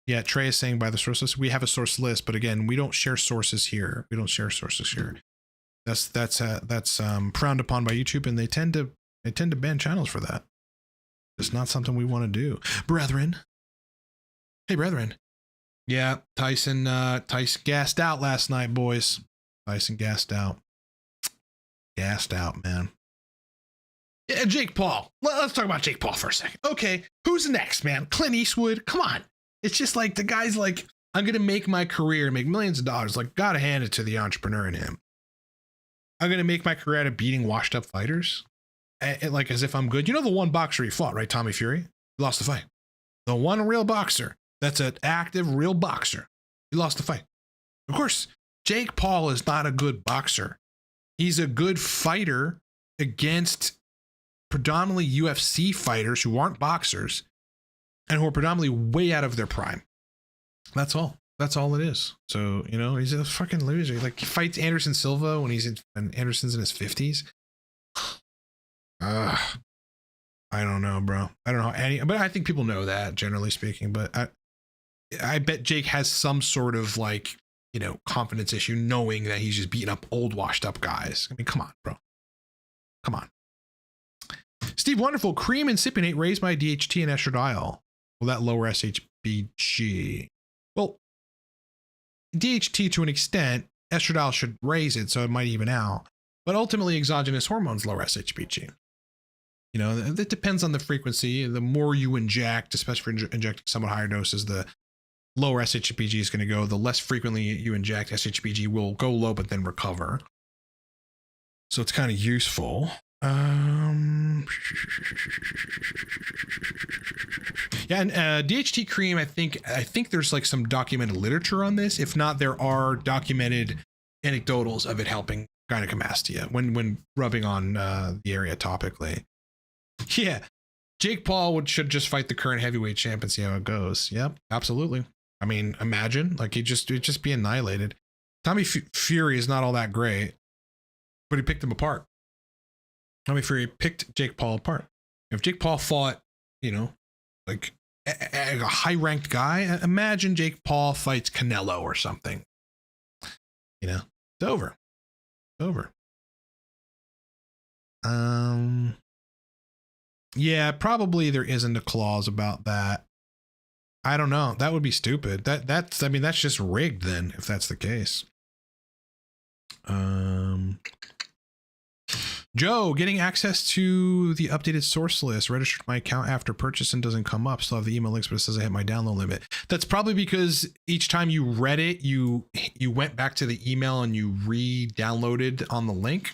Yeah, Trey is saying by the source list. We have a source list, but again, we don't share sources here. We don't share sources here. That's frowned upon by YouTube, and they tend to ban channels for that. It's not something we want to do, brethren. Hey, brethren. Yeah, Tyson gassed out last night, boys. Tyson gassed out. Gassed out, man. Yeah, Jake Paul. Let's talk about Jake Paul for a second. Okay, who's next, man? Clint Eastwood? Come on. It's just like the guy's like, I'm going to make my career, make millions of dollars. Like, gotta hand it to the entrepreneur in him. I'm going to make my career out of beating washed up fighters. Like, as if I'm good. You know the one boxer he fought, right? Tommy Fury? He lost the fight. The one real boxer. That's an active, real boxer. He lost the fight. Of course, Jake Paul is not a good boxer. He's a good fighter against predominantly UFC fighters who aren't boxers and who are predominantly way out of their prime. That's all. That's all it is. So, you know, he's a fucking loser. Like, he fights Anderson Silva when Anderson's in his 50s. I don't know, bro. I don't know but I think people know that, generally speaking. But I bet Jake has some sort of, like, you know, confidence issue, knowing that he's just beating up old, washed up guys. I mean, come on, bro. Come on. Steve Wonderful, cream and cypionate raise my DHT and estradiol. Will that lower SHBG? Well, DHT to an extent, estradiol should raise it, so it might even out. But ultimately, exogenous hormones lower SHBG. You know, it depends on the frequency. The more you inject, especially for injecting somewhat higher doses, the lower SHBG is going to go. The less frequently you inject, SHBG will go low but then recover. So it's kind of useful. Yeah, and DHT cream, I think there's like some documented literature on this. If not, there are documented anecdotals of it helping gynecomastia when rubbing on the area topically. Yeah, Jake Paul should just fight the current heavyweight champ and see how it goes. Yep, absolutely. I mean, imagine, like, it'd just be annihilated. Tommy Fury is not all that great, but he picked him apart. Tommy Fury picked Jake Paul apart. If Jake Paul fought, you know, like a high-ranked guy, imagine Jake Paul fights Canelo or something. You know, it's over. It's over. Yeah, probably there isn't a clause about that. I don't know. That would be stupid. I mean, that's just rigged then, if that's the case. Joe, getting access to the updated source list. Registered my account after purchase and doesn't come up. Still have the email links, but it says I hit my download limit. That's probably because each time you read it, you went back to the email and you re-downloaded on the link,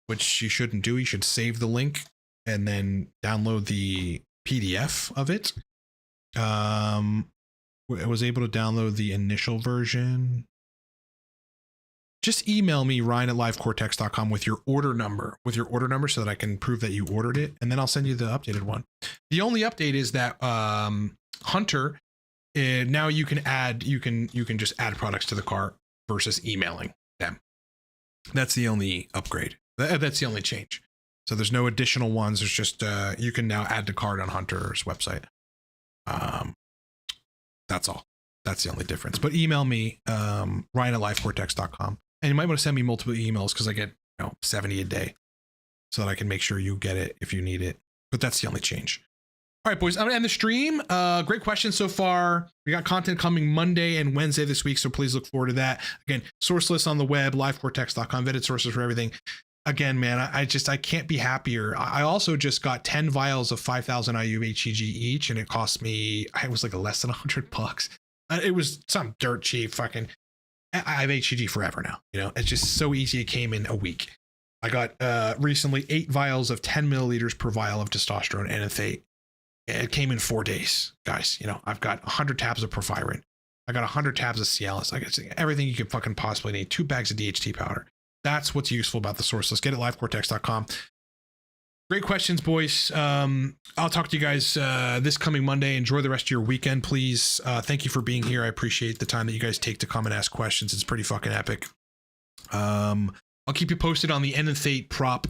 which you shouldn't do. You should save the link and then download the PDF of it. I was able to download the initial version. Just email me, Ryan@livecortex.com with your order number, so that I can prove that you ordered it. And then I'll send you the updated one. The only update is that Hunter, now you can just add products to the cart versus emailing them. That's the only upgrade. That's the only change. So there's no additional ones. There's just, you can now add to cart on Hunter's website. That's all. That's the only difference. But email me, Ryan@livecortex.com. And you might want to send me multiple emails because I get 70 a day so that I can make sure you get it if you need it. But that's the only change. All right, boys, I'm going to end the stream. Great questions so far. We got content coming Monday and Wednesday this week, so please look forward to that. Again, source list on the web, livecortex.com, vetted sources for everything. Again, man, I can't be happier. I also just got 10 vials of 5,000 IU HCG each, and it cost me, it was like less than $100. It was some dirt cheap fucking. I have HCG forever now. It's just so easy. It came in a week. I got recently 8 vials of 10 milliliters per vial of testosterone and Anecdote. It came in 4 days, guys. I've got 100 tabs of Proviron. I got 100 tabs of Cialis. I got everything you could fucking possibly need. 2 bags of DHT powder. That's what's useful about the source. Let's get it livecortex.com. Great questions, boys. I'll talk to you guys this coming Monday. Enjoy the rest of your weekend, please. Thank you for being here. I appreciate the time that you guys take to come and ask questions. It's pretty fucking epic. I'll keep you posted on the Anecdote prop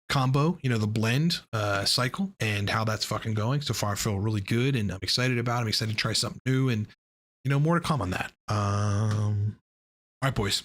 combo, the blend cycle and how that's fucking going. So far, I feel really good and I'm excited about it. I'm excited to try something new and, more to come on that. All right, boys.